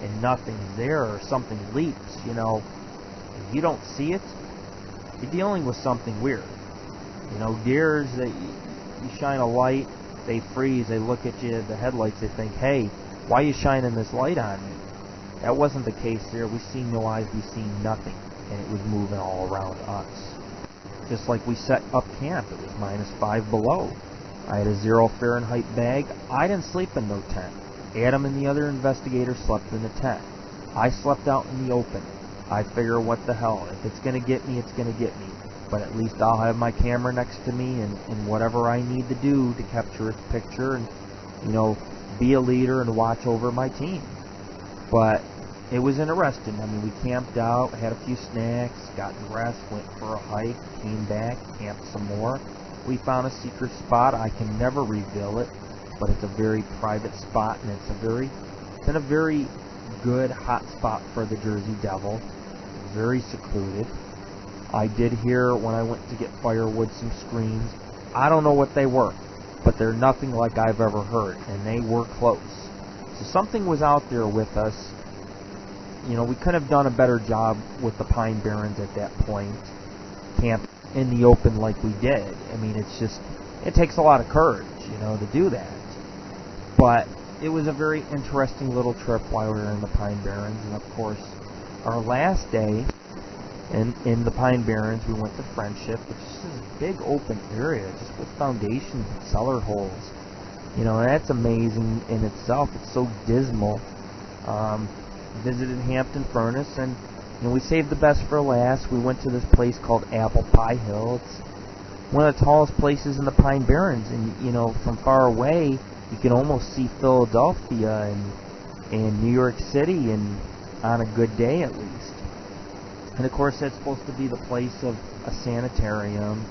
and nothing's there, or something leaps, you know, if you don't see it, you're dealing with something weird. You know, deers, you shine a light, they freeze, they look at you, the headlights, they think, hey, why are you shining this light on me? That wasn't the case there. We seen no eyes, we seen nothing, and it was moving all around us. Just like we set up camp, it was -5 below. I had a 0 Fahrenheit bag. I didn't sleep in no tent. Adam and the other investigator slept in the tent. I slept out in the open. I figure, what the hell, if it's going to get me, it's going to get me. But at least I'll have my camera next to me, and whatever I need to do to capture a picture and, you know, be a leader and watch over my team. But it was interesting. I mean, we camped out, had a few snacks, got dressed, went for a hike, came back, camped some more. We found a secret spot. I can never reveal it, but it's a very private spot, and it's in a very good hot spot for the Jersey Devil. Very secluded. I did hear, when I went to get firewood, some screams. I don't know what they were, but they're nothing like I've ever heard, and they were close. So something was out there with us. You know, we could have done a better job with the Pine Barrens at that point, camp in the open like we did. I mean, it takes a lot of courage, you know, to do that. But it was a very interesting little trip while we were in the Pine Barrens. And of course, our last day in the Pine Barrens, we went to Friendship, which is a big open area, just with foundations and cellar holes. You know, and that's amazing in itself. It's so dismal. Visited Hampton Furnace, and you know, we saved the best for last. We went to this place called Apple Pie Hill. It's one of the tallest places in the Pine Barrens, and you know, from far away, you can almost see Philadelphia and New York City, and on a good day at least. And of course, that's supposed to be the place of a sanitarium.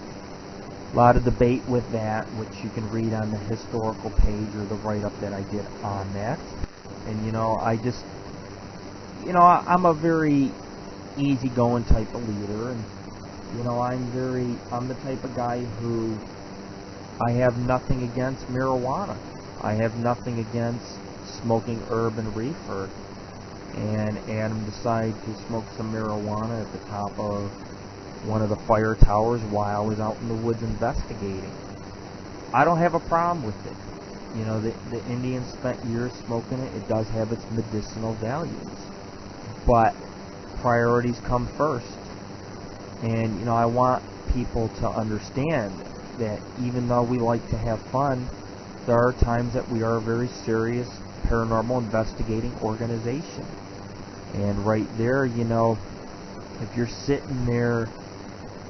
A lot of debate with that, which you can read on the historical page or the write-up that I did on that. And you know, I'm a very easygoing type of leader, and you know, I'm the type of guy who, I have nothing against marijuana. I have nothing against smoking herb and reefer. And Adam decided to smoke some marijuana at the top of one of the fire towers while I was out in the woods investigating. I don't have a problem with it. You know, the Indians spent years smoking it. It does have its medicinal values. But priorities come first. And, you know, I want people to understand that even though we like to have fun, there are times that we are a very serious paranormal investigating organization. And right there, you know, if you're sitting there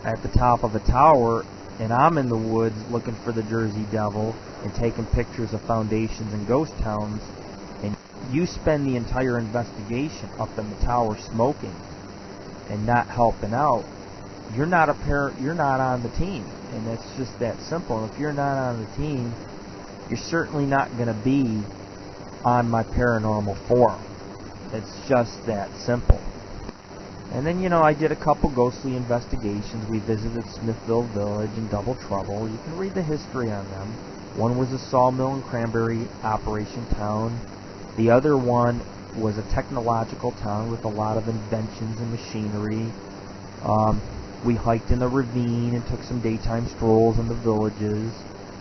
at the top of a tower and I'm in the woods looking for the Jersey Devil and taking pictures of foundations and ghost towns, and you spend the entire investigation up in the tower smoking and not helping out, you're not on the team. And that's just that simple. And if you're not on the team, you're certainly not going to be on my paranormal forum. It's just that simple. And then, I did a couple ghostly investigations. We visited Smithville Village and Double Trouble. You can read the history on them. One was a sawmill and cranberry operation town. The other one was a technological town with a lot of inventions and machinery. We hiked in the ravine and took some daytime strolls in the villages.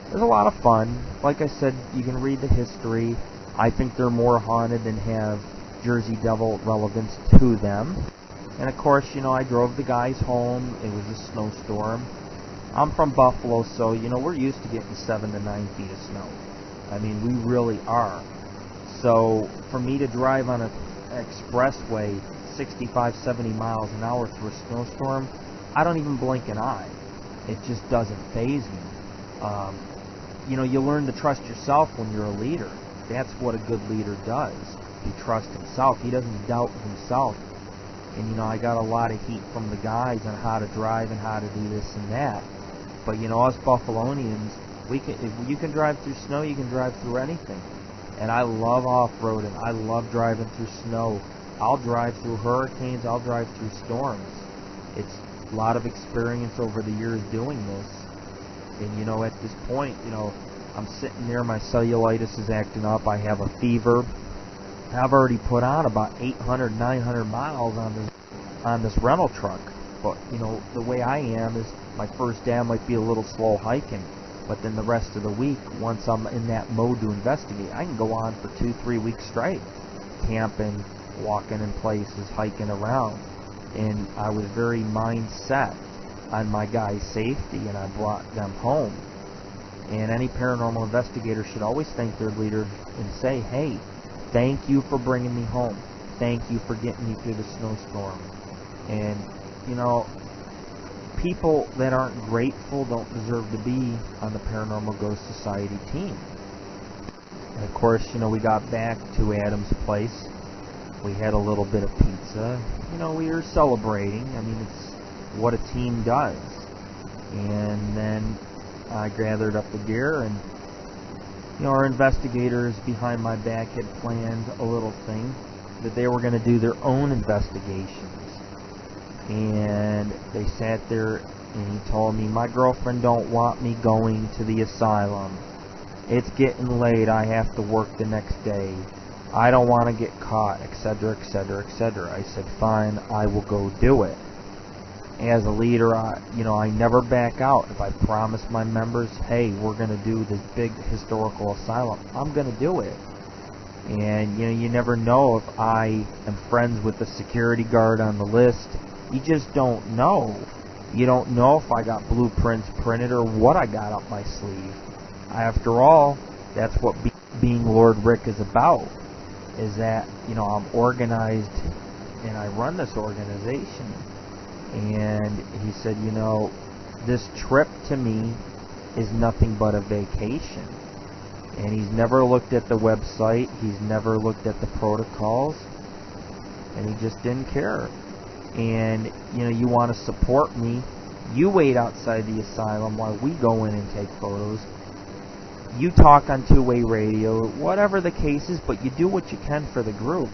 It was a lot of fun. Like I said, you can read the history. I think they're more haunted than have Jersey Devil relevance to them. And of course, I drove the guys home. It was a snowstorm. I'm from Buffalo, so, we're used to getting 7 to 9 feet of snow. I mean, we really are. So, for me to drive on an expressway 65, 70 miles an hour through a snowstorm, I don't even blink an eye. It just doesn't faze me. You learn to trust yourself when you're a leader. That's what a good leader does. He trusts himself. He doesn't doubt himself. And, I got a lot of heat from the guys on how to drive and how to do this and that. But, us Buffalonians, if you can drive through snow, you can drive through anything. And I love off-roading. I love driving through snow. I'll drive through hurricanes. I'll drive through storms. It's a lot of experience over the years doing this. And, at this point, I'm sitting there. My cellulitis is acting up. I have a fever. I've already put on about 800, 900 miles on this rental truck. But, the way I am is my first day I might be a little slow hiking. But then the rest of the week, once I'm in that mode to investigate, I can go on for 2-3 weeks straight. Camping, walking in places, hiking around. And I was very mindset on my guys' safety, and I brought them home. And any paranormal investigator should always thank their leader and say, hey, thank you for bringing me home. Thank you for getting me through the snowstorm. And, people that aren't grateful don't deserve to be on the Paranormal Ghost Society team. And of course, we got back to Adam's place. We had a little bit of pizza. We were celebrating. I mean, it's what a team does. And then I gathered up the gear, and our investigators behind my back had planned a little thing that they were going to do their own investigations. And they sat there, and he told me, my girlfriend don't want me going to the asylum. It's getting late. I have to work the next day. I don't want to get caught, etc., etc., etc. I said, fine, I will go do it. As a leader, I never back out. If I promise my members, hey, we're going to do this big historical asylum, I'm going to do it. And, you never know if I am friends with the security guard on the list. You just don't know. You don't know if I got blueprints printed or what I got up my sleeve. After all, that's what being Lord Rick is about, is that, I'm organized and I run this organization. And he said, this trip to me is nothing but a vacation. And he's never looked at the website. He's never looked at the protocols. And he just didn't care. And, you want to support me. You wait outside the asylum while we go in and take photos. You talk on two-way radio, whatever the case is, but you do what you can for the group.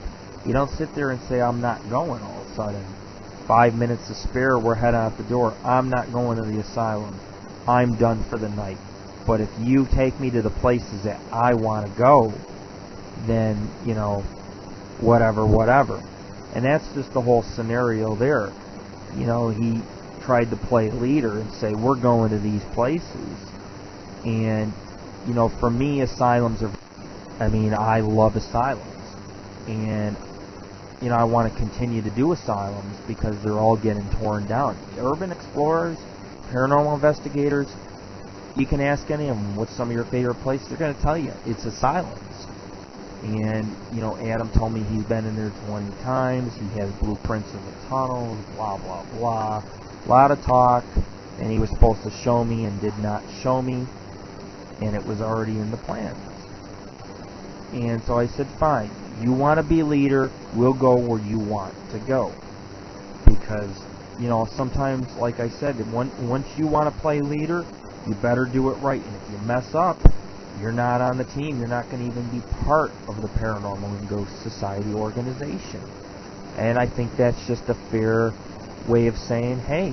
You don't sit there and say, I'm not going all of a sudden. 5 minutes to spare, we're heading out the door. I'm not going to the asylum. I'm done for the night. But if you take me to the places that I want to go, then, whatever. And that's just the whole scenario there. He tried to play leader and say, we're going to these places. And, for me, asylums are, I love asylums. And, I want to continue to do asylums because they're all getting torn down. Urban explorers, paranormal investigators, you can ask any of them what's some of your favorite places. They're going to tell you it's asylums. And, Adam told me he's been in there 20 times. He has blueprints of the tunnels, blah, blah, blah. A lot of talk. And he was supposed to show me and did not show me. And it was already in the plans. And so I said, fine. You want to be leader, we'll go where you want to go. Because, sometimes, like I said, once you want to play leader, you better do it right. And if you mess up, you're not on the team. You're not going to even be part of the Paranormal and Ghost Society organization. And I think that's just a fair way of saying, hey,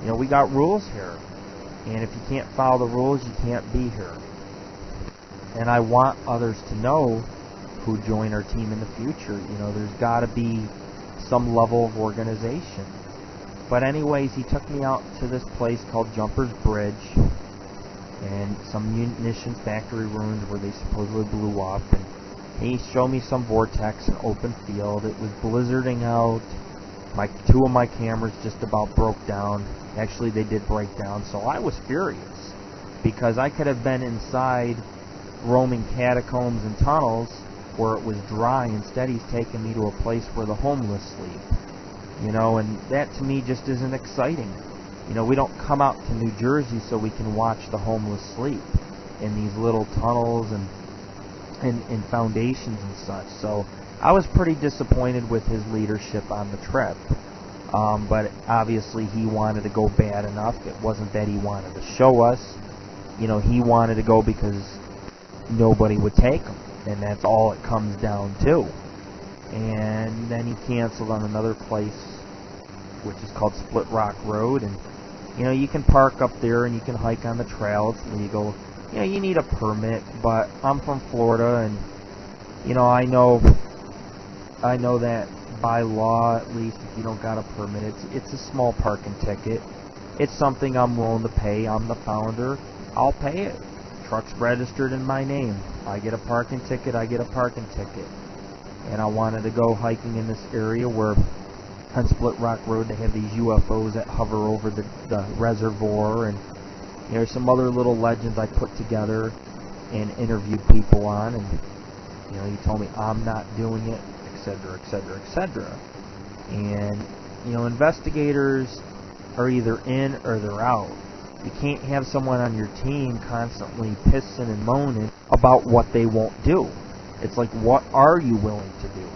we got rules here. And if you can't follow the rules, you can't be here. And I want others to know who join our team in the future. There's got to be some level of organization. But anyways, he took me out to this place called Jumper's Bridge, and some munitions factory ruins where they supposedly blew up. And he showed me some vortex and open field. It was blizzarding out. Two of my cameras just about broke down. Actually, they did break down, so I was furious because I could have been inside roaming catacombs and tunnels where it was dry. Instead, he's taking me to a place where the homeless sleep. And that to me just isn't exciting. We don't come out to New Jersey so we can watch the homeless sleep in these little tunnels and foundations and such. So I was pretty disappointed with his leadership on the trip. But obviously he wanted to go bad enough. It wasn't that he wanted to show us. He wanted to go because nobody would take him. And that's all it comes down to. And then he canceled on another place, which is called Split Rock Road. And, you can park up there and you can hike on the trail. It's legal. You need a permit, but I'm from Florida, and, I know that by law, at least, if you don't got a permit, it's a small parking ticket. It's something I'm willing to pay. I'm the founder. I'll pay it. Truck's registered in my name. I get a parking ticket, I get a parking ticket. And I wanted to go hiking in this area where on Split Rock Road they have these UFOs that hover over the reservoir, and there's some other little legends I put together and interviewed people on, and he told me I'm not doing it, etc., etc., etc. And investigators are either in or they're out. You can't have someone on your team constantly pissing and moaning about what they won't do. It's like, what are you willing to do?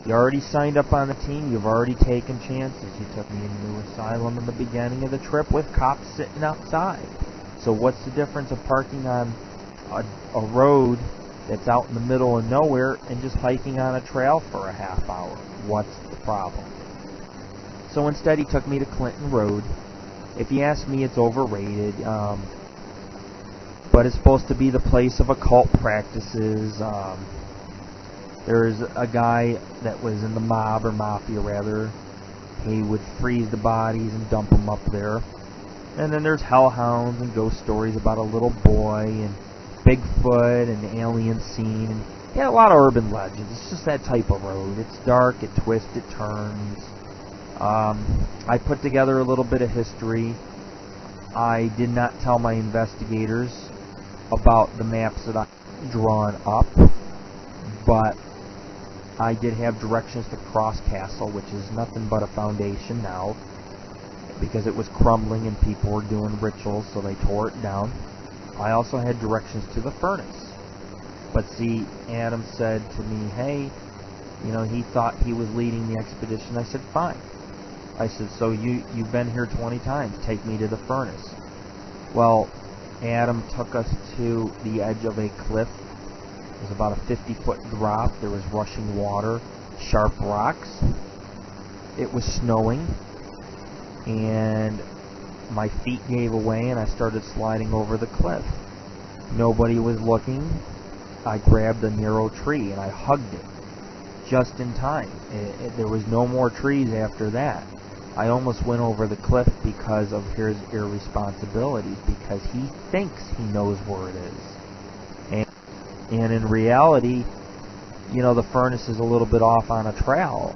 You already signed up on the team. You've already taken chances. You took me into asylum in the beginning of the trip with cops sitting outside. So what's the difference of parking on a road that's out in the middle of nowhere and just hiking on a trail for a half hour? What's the problem? So instead he took me to Clinton Road. If you ask me, it's overrated. But it's supposed to be the place of occult practices. There's a guy that was in the mob, or mafia rather. He would freeze the bodies and dump them up there. And then there's hellhounds and ghost stories about a little boy and Bigfoot and the alien scene. And yeah, a lot of urban legends. It's just that type of road. It's dark, it twists, it turns. I put together a little bit of history. I did not tell my investigators about the maps that I've drawn up, but I did have directions to Cross Castle, which is nothing but a foundation now, because it was crumbling and people were doing rituals, so they tore it down. I also had directions to the furnace. But see, Adam said to me, hey, he thought he was leading the expedition. I said, fine. I said, so you've been here 20 times. Take me to the furnace. Well, Adam took us to the edge of a cliff. It was about a 50-foot drop. There was rushing water, sharp rocks. It was snowing, and my feet gave away, and I started sliding over the cliff. Nobody was looking. I grabbed a narrow tree, and I hugged it just in time. There was no more trees after that. I almost went over the cliff because of his irresponsibilities, because he thinks he knows where it is. And in reality, the furnace is a little bit off on a trail.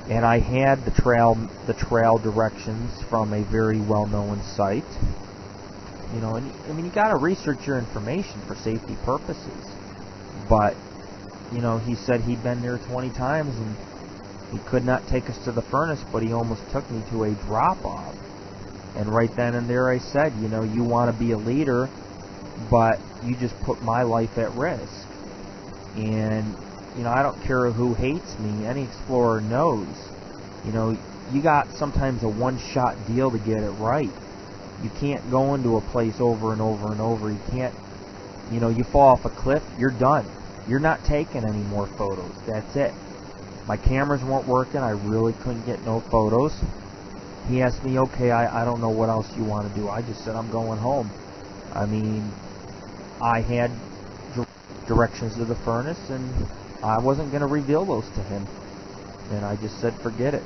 And I had the trail directions from a very well-known site. And you got to research your information for safety purposes. But, he said he'd been there 20 times and he could not take us to the furnace, but he almost took me to a drop-off. And right then and there I said, you want to be a leader, but you just put my life at risk. And, I don't care who hates me. Any explorer knows, you got sometimes a one-shot deal to get it right. You can't go into a place over and over and over. You can't, you fall off a cliff, you're done. You're not taking any more photos. That's it. My cameras weren't working. I really couldn't get no photos. He asked me, okay, I don't know what else you want to do. I just said, I'm going home. I mean, I had directions to the furnace, and I wasn't going to reveal those to him. And I just said, forget it.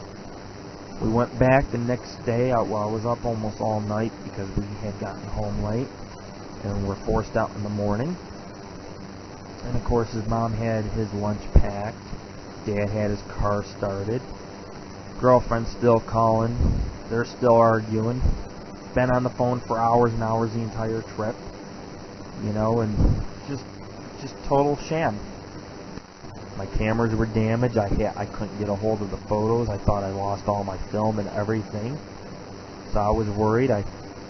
We went back the next day. I was up almost all night because we had gotten home late, and were forced out in the morning. And of course, his mom had his lunch packed. Dad had his car started. Girlfriend's still calling. They're still arguing. Been on the phone for hours and hours the entire trip. You know, and just total sham. My cameras were damaged. I couldn't get a hold of the photos. I thought I lost all my film and everything. So I was worried. I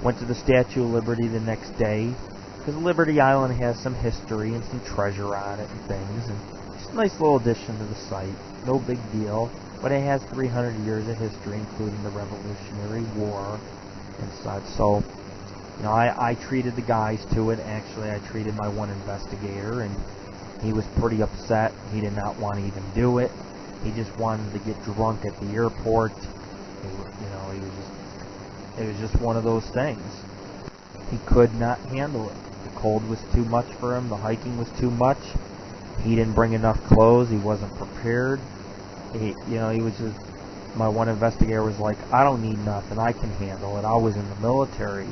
went to the Statue of Liberty the next day, because Liberty Island has some history and some treasure on it and things. And it's a nice little addition to the site. No big deal. But it has 300 years of history, including the Revolutionary War and such. So, you know, I treated the guys to it. Actually, I treated my one investigator, and he was pretty upset. He did not want to even do it. He just wanted to get drunk at the airport. You know, it was just one of those things. He could not handle it. The cold was too much for him. The hiking was too much. He didn't bring enough clothes. He wasn't prepared. He was just, my one investigator was like, I don't need nothing. I can handle it. I was in the military.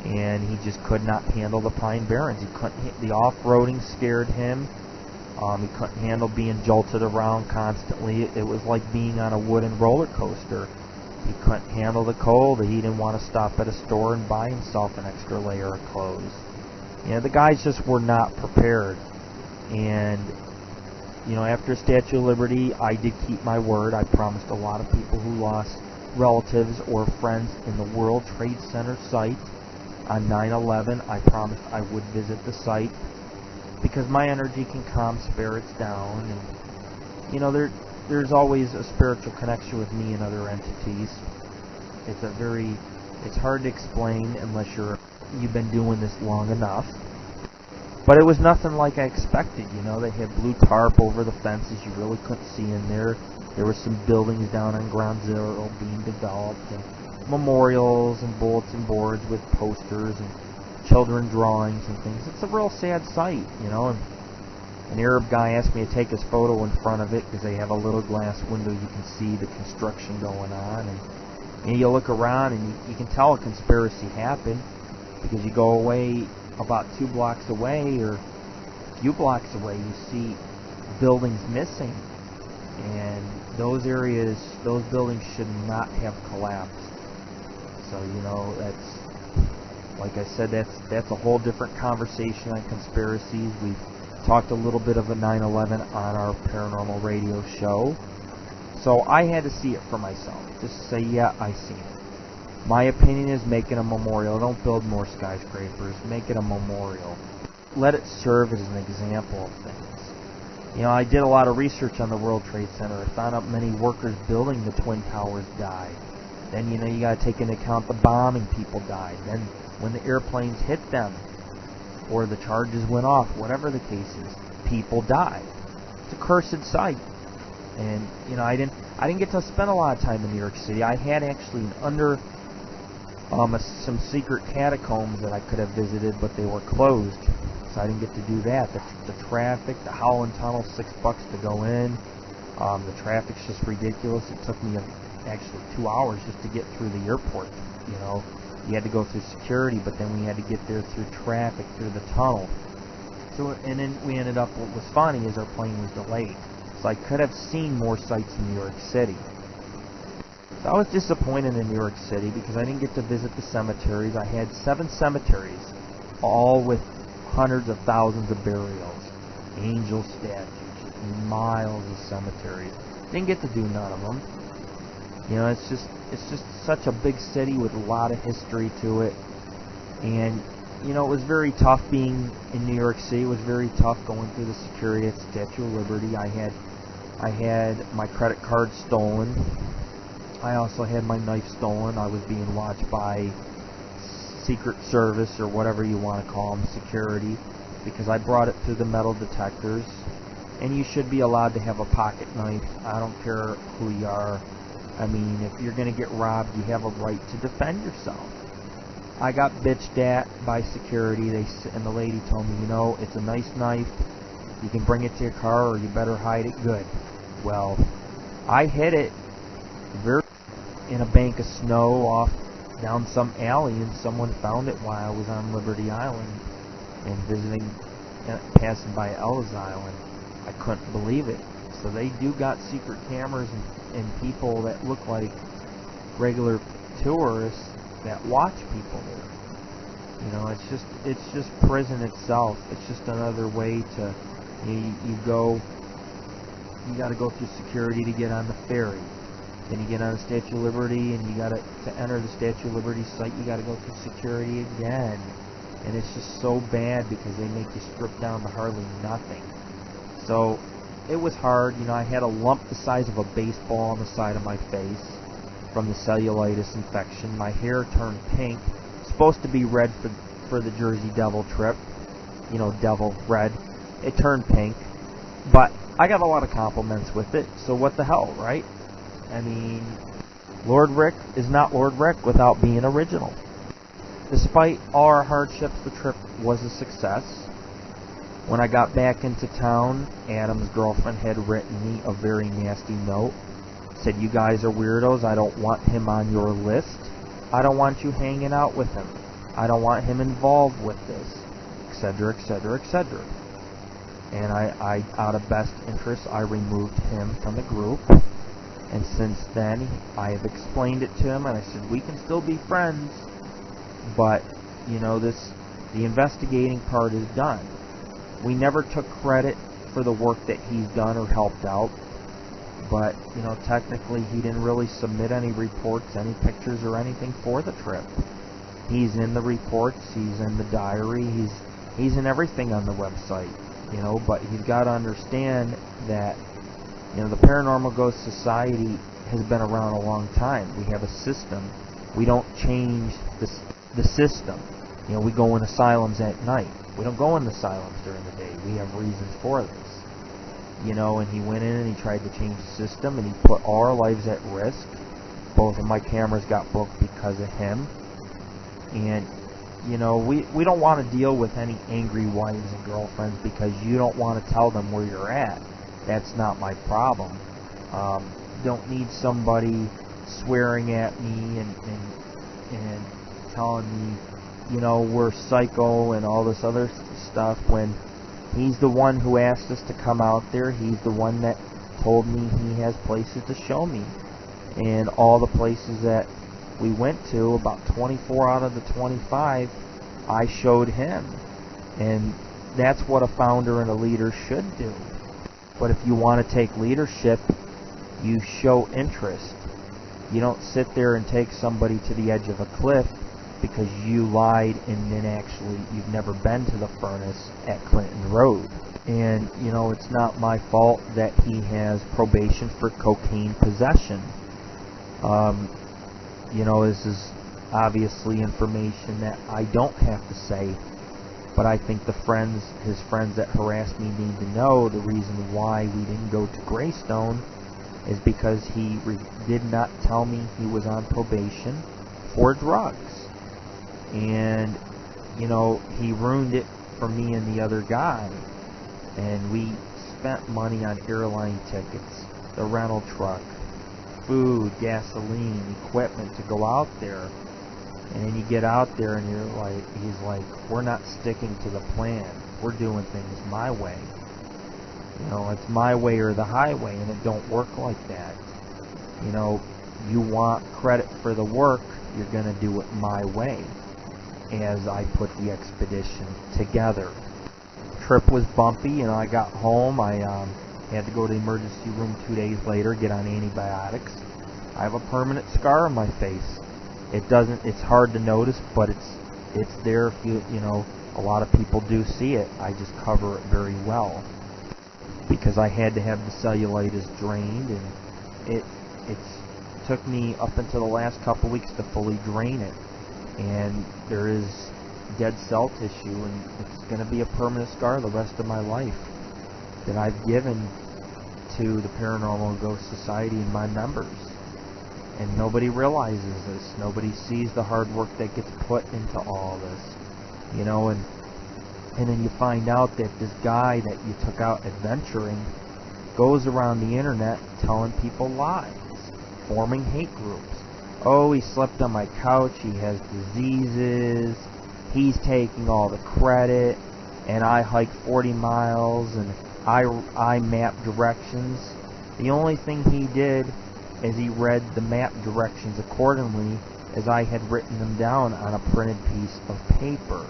And he just could not handle the Pine Barrens. He couldn't. The off-roading scared him. He couldn't handle being jolted around constantly. It was like being on a wooden roller coaster. He couldn't handle the cold. He didn't want to stop at a store and buy himself an extra layer of clothes. You know, the guys just were not prepared. And, you know, after Statue of Liberty, I did keep my word. I promised a lot of people who lost relatives or friends in the World Trade Center site on 9/11, I promised I would visit the site, because my energy can calm spirits down. And, you know, there's always a spiritual connection with me and other entities. It's hard to explain unless you've been doing this long enough. But it was nothing like I expected. You know, they had blue tarp over the fences. You really couldn't see in there. There were some buildings down on Ground Zero being developed, and memorials and bulletin boards with posters and children drawings and things. It's a real sad sight, you know. And an Arab guy asked me to take his photo in front of it, because they have a little glass window. You can see the construction going on, and you look around and you can tell a conspiracy happened, because you go away about 2 blocks away, or a few blocks away, you see buildings missing, and those buildings should not have collapsed. So, you know, that's, like I said, that's a whole different conversation on conspiracies. We've talked a little bit of a 9/11 on our paranormal radio show. So I had to see it for myself, just to say, yeah, I seen it. My opinion is, make it a memorial. Don't build more skyscrapers. Make it a memorial. Let it serve as an example of things. You know, I did a lot of research on the World Trade Center. I found out many workers building the Twin Towers died. Then, you know, you got to take into account the bombing. People died. Then when the airplanes hit them, or the charges went off, whatever the case is, people died. It's a cursed sight. And, you know, I didn't get to spend a lot of time in New York City. I had actually some secret catacombs that I could have visited, but they were closed, so I didn't get to do that. The traffic, the Howland Tunnel, $6 to go in. The traffic's just ridiculous. It took me actually 2 hours just to get through the airport. You know, you had to go through security, but then we had to get there through traffic, through the tunnel. So, and then we ended up, what was funny is our plane was delayed. So I could have seen more sights in New York City. So I was disappointed in New York City because I didn't get to visit the cemeteries. I had 7 cemeteries, all with hundreds of thousands of burials, angel statues, miles of cemeteries. Didn't get to do none of them. You know, it's just such a big city with a lot of history to it. And, you know, it was very tough being in New York City. It was very tough going through the security at Statue of Liberty. I had my credit card stolen. I also had my knife stolen. I was being watched by Secret Service, or whatever you want to call them, security, because I brought it through the metal detectors. And you should be allowed to have a pocket knife. I don't care who you are. I mean, if you're going to get robbed, you have a right to defend yourself. I got bitched at by security, and the lady told me, you know, it's a nice knife. You can bring it to your car, or you better hide it good. Well, I hid it in a bank of snow off down some alley, and someone found it while I was on Liberty Island and visiting, passing by Ellis Island. I couldn't believe it. So they do got secret cameras and people that look like regular tourists that watch people there. You know, it's just prison itself. It's just another way to you got to go through security to get on the ferry. Then you get on the Statue of Liberty, and to enter the Statue of Liberty site, you got to go through security again. And it's just so bad because they make you strip down to hardly nothing. So it was hard. You know, I had a lump the size of a baseball on the side of my face from the cellulitis infection. My hair turned pink. Supposed to be red for the Jersey Devil trip. You know, devil red. It turned pink. But I got a lot of compliments with it, so what the hell, right? I mean, Lord Rick is not Lord Rick without being original. Despite all our hardships, the trip was a success. When I got back into town, Adam's girlfriend had written me a very nasty note. Said, you guys are weirdos. I don't want him on your list. I don't want you hanging out with him. I don't want him involved with this, etc., etc., etc. And I, out of best interest, I removed him from the group. And since then, I have explained it to him, and I said, we can still be friends, but, you know, the investigating part is done. We never took credit for the work that he's done or helped out, but, you know, technically he didn't really submit any reports, any pictures, or anything for the trip. He's in the reports, he's in the diary, he's in everything on the website, you know, but he's got to understand that, you know, the Paranormal Ghost Society has been around a long time. We have a system. We don't change the system. You know, we go in asylums at night. We don't go in asylums during the day. We have reasons for this. You know, and he went in and he tried to change the system, and he put all our lives at risk. Both of my cameras got broke because of him. And, you know, we don't want to deal with any angry wives and girlfriends because you don't want to tell them where you're at. That's not my problem. Don't need somebody swearing at me and telling me, you know, we're psycho and all this other stuff when he's the one who asked us to come out there. He's the one that told me he has places to show me. And all the places that we went to, about 24 out of the 25, I showed him. And that's what a founder and a leader should do. But if you want to take leadership, you show interest. You don't sit there and take somebody to the edge of a cliff because you lied and then actually you've never been to the furnace at Clinton Road. And, you know, it's not my fault that he has probation for cocaine possession. You know, this is obviously information that I don't have to say, but I think his friends that harassed me need to know the reason why we didn't go to Greystone is because he did not tell me he was on probation for drugs. And, you know, he ruined it for me and the other guy. And we spent money on airline tickets, the rental truck, food, gasoline, equipment to go out there. And then you get out there and he's like, we're not sticking to the plan. We're doing things my way. You know, it's my way or the highway, and it don't work like that. You know, you want credit for the work, you're going to do it my way. As I put the expedition together. Trip was bumpy. You know, I got home. I had to go to the emergency room 2 days later, get on antibiotics. I have a permanent scar on my face. It's hard to notice, but it's there if you know, a lot of people do see it. I just cover it very well because I had to have the cellulitis drained, and it took me up until the last couple weeks to fully drain it. And there is dead cell tissue, and it's going to be a permanent scar the rest of my life. that I've given to the Paranormal Ghost Society and my members. And nobody realizes this. Nobody sees the hard work that gets put into all this. You know, and then you find out that this guy that you took out adventuring goes around the internet telling people lies, forming hate groups. Oh, he slept on my couch, he has diseases, he's taking all the credit, and I hiked 40 miles, and I mapped directions. The only thing he did is he read the map directions accordingly as I had written them down on a printed piece of paper.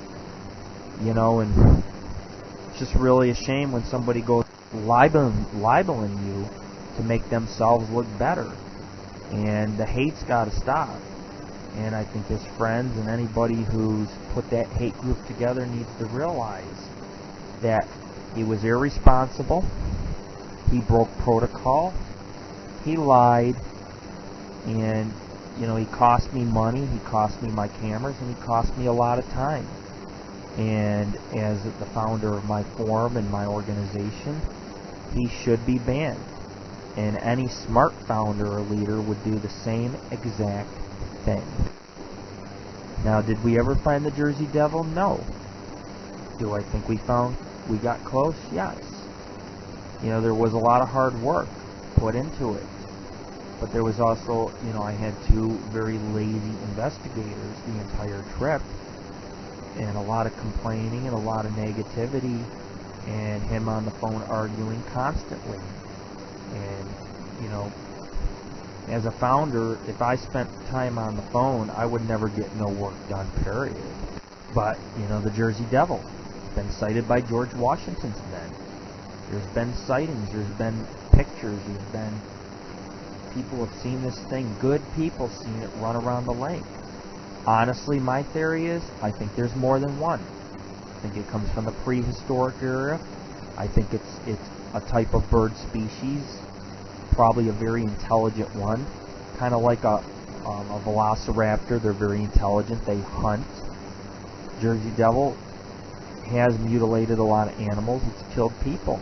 You know, and it's just really a shame when somebody goes libeling you to make themselves look better. And the hate's got to stop. And I think his friends and anybody who's put that hate group together needs to realize that he was irresponsible, he broke protocol, he lied, and, you know, he cost me money, he cost me my cameras, and he cost me a lot of time. And as the founder of my forum and my organization, he should be banned. And any smart founder or leader would do the same exact thing. Now, did we ever find the Jersey Devil? No. Do I think we got close? Yes. You know, there was a lot of hard work put into it. But there was also, you know, I had two very lazy investigators the entire trip, and a lot of complaining and a lot of negativity, and him on the phone arguing constantly. And, you know, as a founder, if I spent time on the phone, I would never get no work done, period. But, you know, the Jersey Devil has been cited by George Washington's men. There's been sightings, there's been pictures, there's been people have seen this thing, good people seen it run around the lake. Honestly, my theory is, I think there's more than one. I think it comes from the prehistoric era. I think it's a type of bird species, probably a very intelligent one, kind of like a velociraptor. They're very intelligent. They hunt. Jersey Devil has mutilated a lot of animals. It's killed people.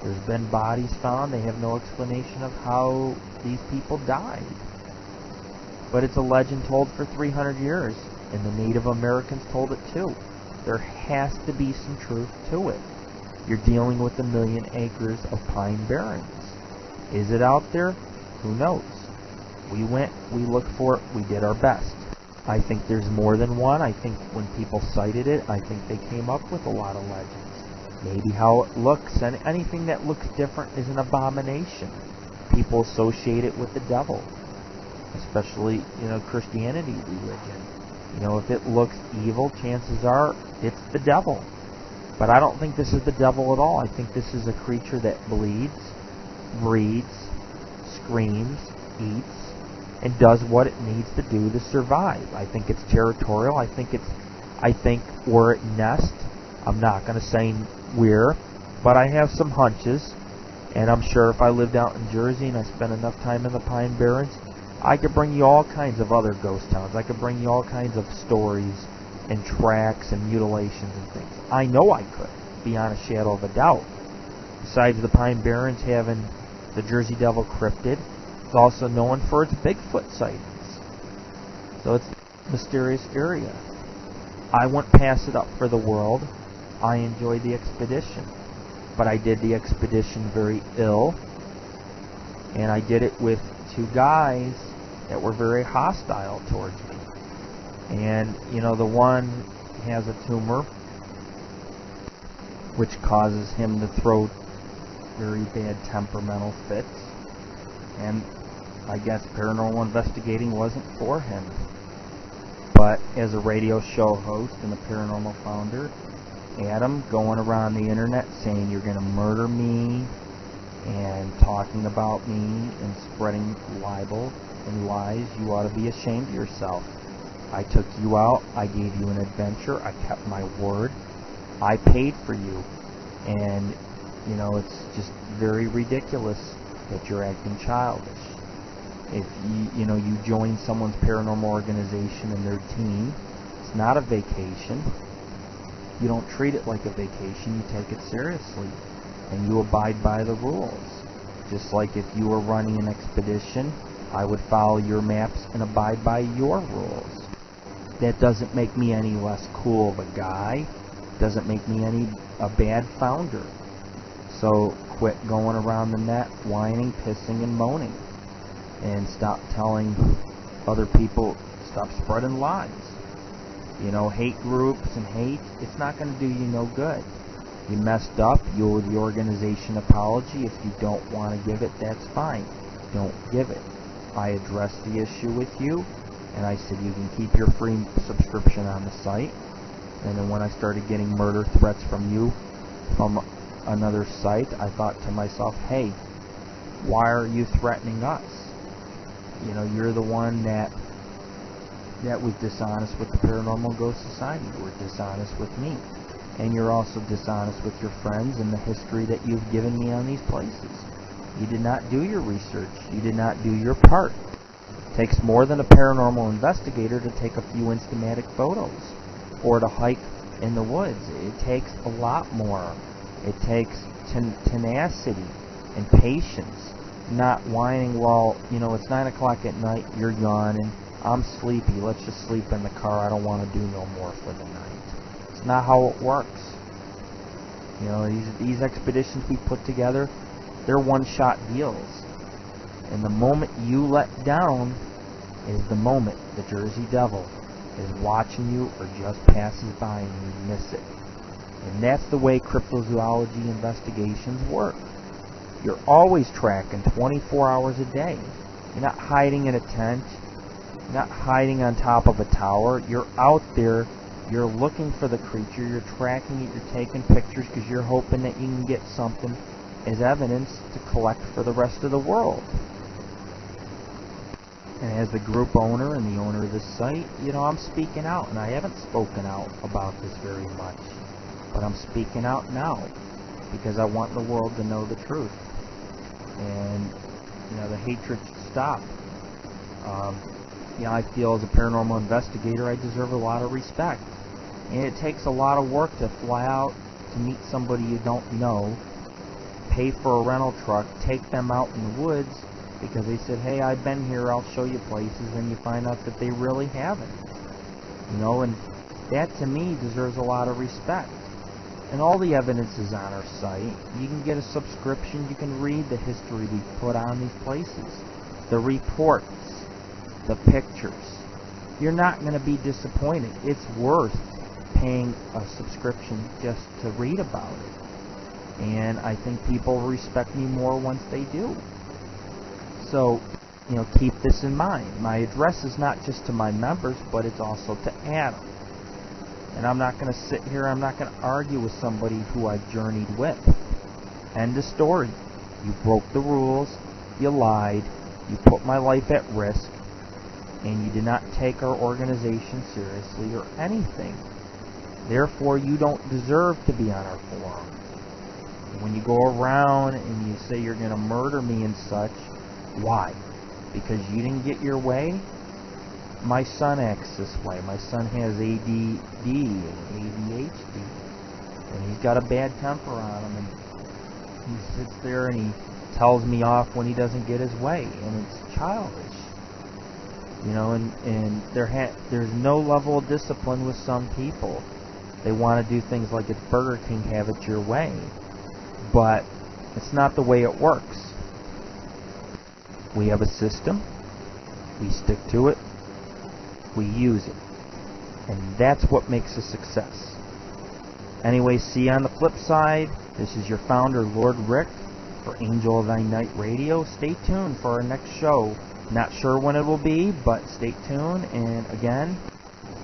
There's been bodies found. They have no explanation of how these people died. But it's a legend told for 300 years, and the Native Americans told it too. There has to be some truth to it. You're dealing with 1 million acres of pine barrens. Is it out there? Who knows? We went, we looked for it, we did our best. I think there's more than one. I think when people cited it, I think they came up with a lot of legends. Maybe how it looks, and anything that looks different is an abomination. People associate it with the devil, especially, you know, Christianity religion. You know, if it looks evil, chances are it's the devil. But I don't think this is the devil at all. I think this is a creature that bleeds, breeds, screams, eats, and does what it needs to do to survive. I think it's territorial. I think where it nests, I'm not going to say where, but I have some hunches, and I'm sure if I lived out in Jersey and I spent enough time in the Pine Barrens, I could bring you all kinds of other ghost towns. I could bring you all kinds of stories and tracks and mutilations and things. I know I could, beyond a shadow of a doubt. Besides the Pine Barrens having the Jersey Devil cryptid, it's also known for its Bigfoot sightings. So it's a mysterious area. I wouldn't pass it up for the world. I enjoyed the expedition. But I did the expedition very ill. And I did it with two guys that were very hostile towards me. And, you know, the one has a tumor which causes him to throw very bad temperamental fits. And I guess paranormal investigating wasn't for him. But as a radio show host and a paranormal founder, Adam going around the internet saying you're going to murder me and talking about me and spreading libel and lies, you ought to be ashamed of yourself. I took you out, I gave you an adventure, I kept my word, I paid for you, and, you know, it's just very ridiculous that you're acting childish. If you join someone's paranormal organization and their team, it's not a vacation. You don't treat it like a vacation, you take it seriously. and you abide by the rules. Just like if you were running an expedition, I would follow your maps and abide by your rules. That doesn't make me any less cool of a guy. Doesn't make me a bad founder. So quit going around the net whining, pissing, and moaning. And stop telling other people, stop spreading lies. You know, hate groups and hate, it's not going to do you no good. You messed up, you owe the organization an apology. If you don't want to give it, that's fine. Don't give it. I addressed the issue with you, and I said you can keep your free subscription on the site. And then when I started getting murder threats from you from another site, I thought to myself, hey, why are you threatening us? You know, you're the one that was dishonest with the Paranormal Ghost Society. You were dishonest with me. And you're also dishonest with your friends and the history that you've given me on these places. You did not do your research. You did not do your part. It takes more than a paranormal investigator to take a few Instamatic photos or to hike in the woods. It takes a lot more. It takes tenacity and patience. Not whining, well, you know, it's 9 o'clock at night, you're yawning, I'm sleepy, let's just sleep in the car, I don't want to do no more for the night. It's not how it works. You know, these expeditions we put together, they're one-shot deals. And the moment you let down is the moment the Jersey Devil is watching you or just passes by and you miss it. And that's the way cryptozoology investigations work. You're always tracking 24 hours a day. You're not hiding in a tent. You're not hiding on top of a tower. You're out there. You're looking for the creature. You're tracking it. You're taking pictures because you're hoping that you can get something as evidence to collect for the rest of the world. And as the group owner and the owner of this site, you know, I'm speaking out. And I haven't spoken out about this very much. But I'm speaking out now because I want the world to know the truth. And, you know, the hatred should stop. You know, I feel as a paranormal investigator, I deserve a lot of respect. And it takes a lot of work to fly out to meet somebody you don't know, pay for a rental truck, take them out in the woods because they said, hey, I've been here, I'll show you places, and you find out that they really haven't. You know, and that to me deserves a lot of respect. And all the evidence is on our site. You can get a subscription. You can read the history we've put on these places. The reports. The pictures. You're not going to be disappointed. It's worth paying a subscription just to read about it. And I think people respect me more once they do. So, you know, keep this in mind. My address is not just to my members, but it's also to Adam. And I'm not going to sit here, I'm not going to argue with somebody who I've journeyed with. End of story. You broke the rules, you lied, you put my life at risk, and you did not take our organization seriously or anything. Therefore, you don't deserve to be on our forum. When you go around and you say you're going to murder me and such, why? Because you didn't get your way? My son acts this way. My son has ADD and ADHD, and he's got a bad temper on him, and he sits there and he tells me off when he doesn't get his way, and it's childish. You know, and there's no level of discipline with some people. They want to do things like it's Burger King, have it your way, but it's not the way it works. We have a system. We stick to it. We use it. And that's what makes a success. Anyway, see you on the flip side. This is your founder, Lord Rick, for AngelOfThyNight Radio. Stay tuned for our next show. Not sure when it will be, but stay tuned. And again,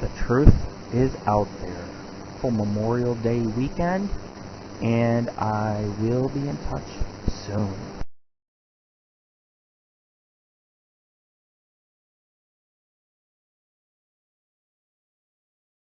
the truth is out there. For Memorial Day weekend. And I will be in touch soon.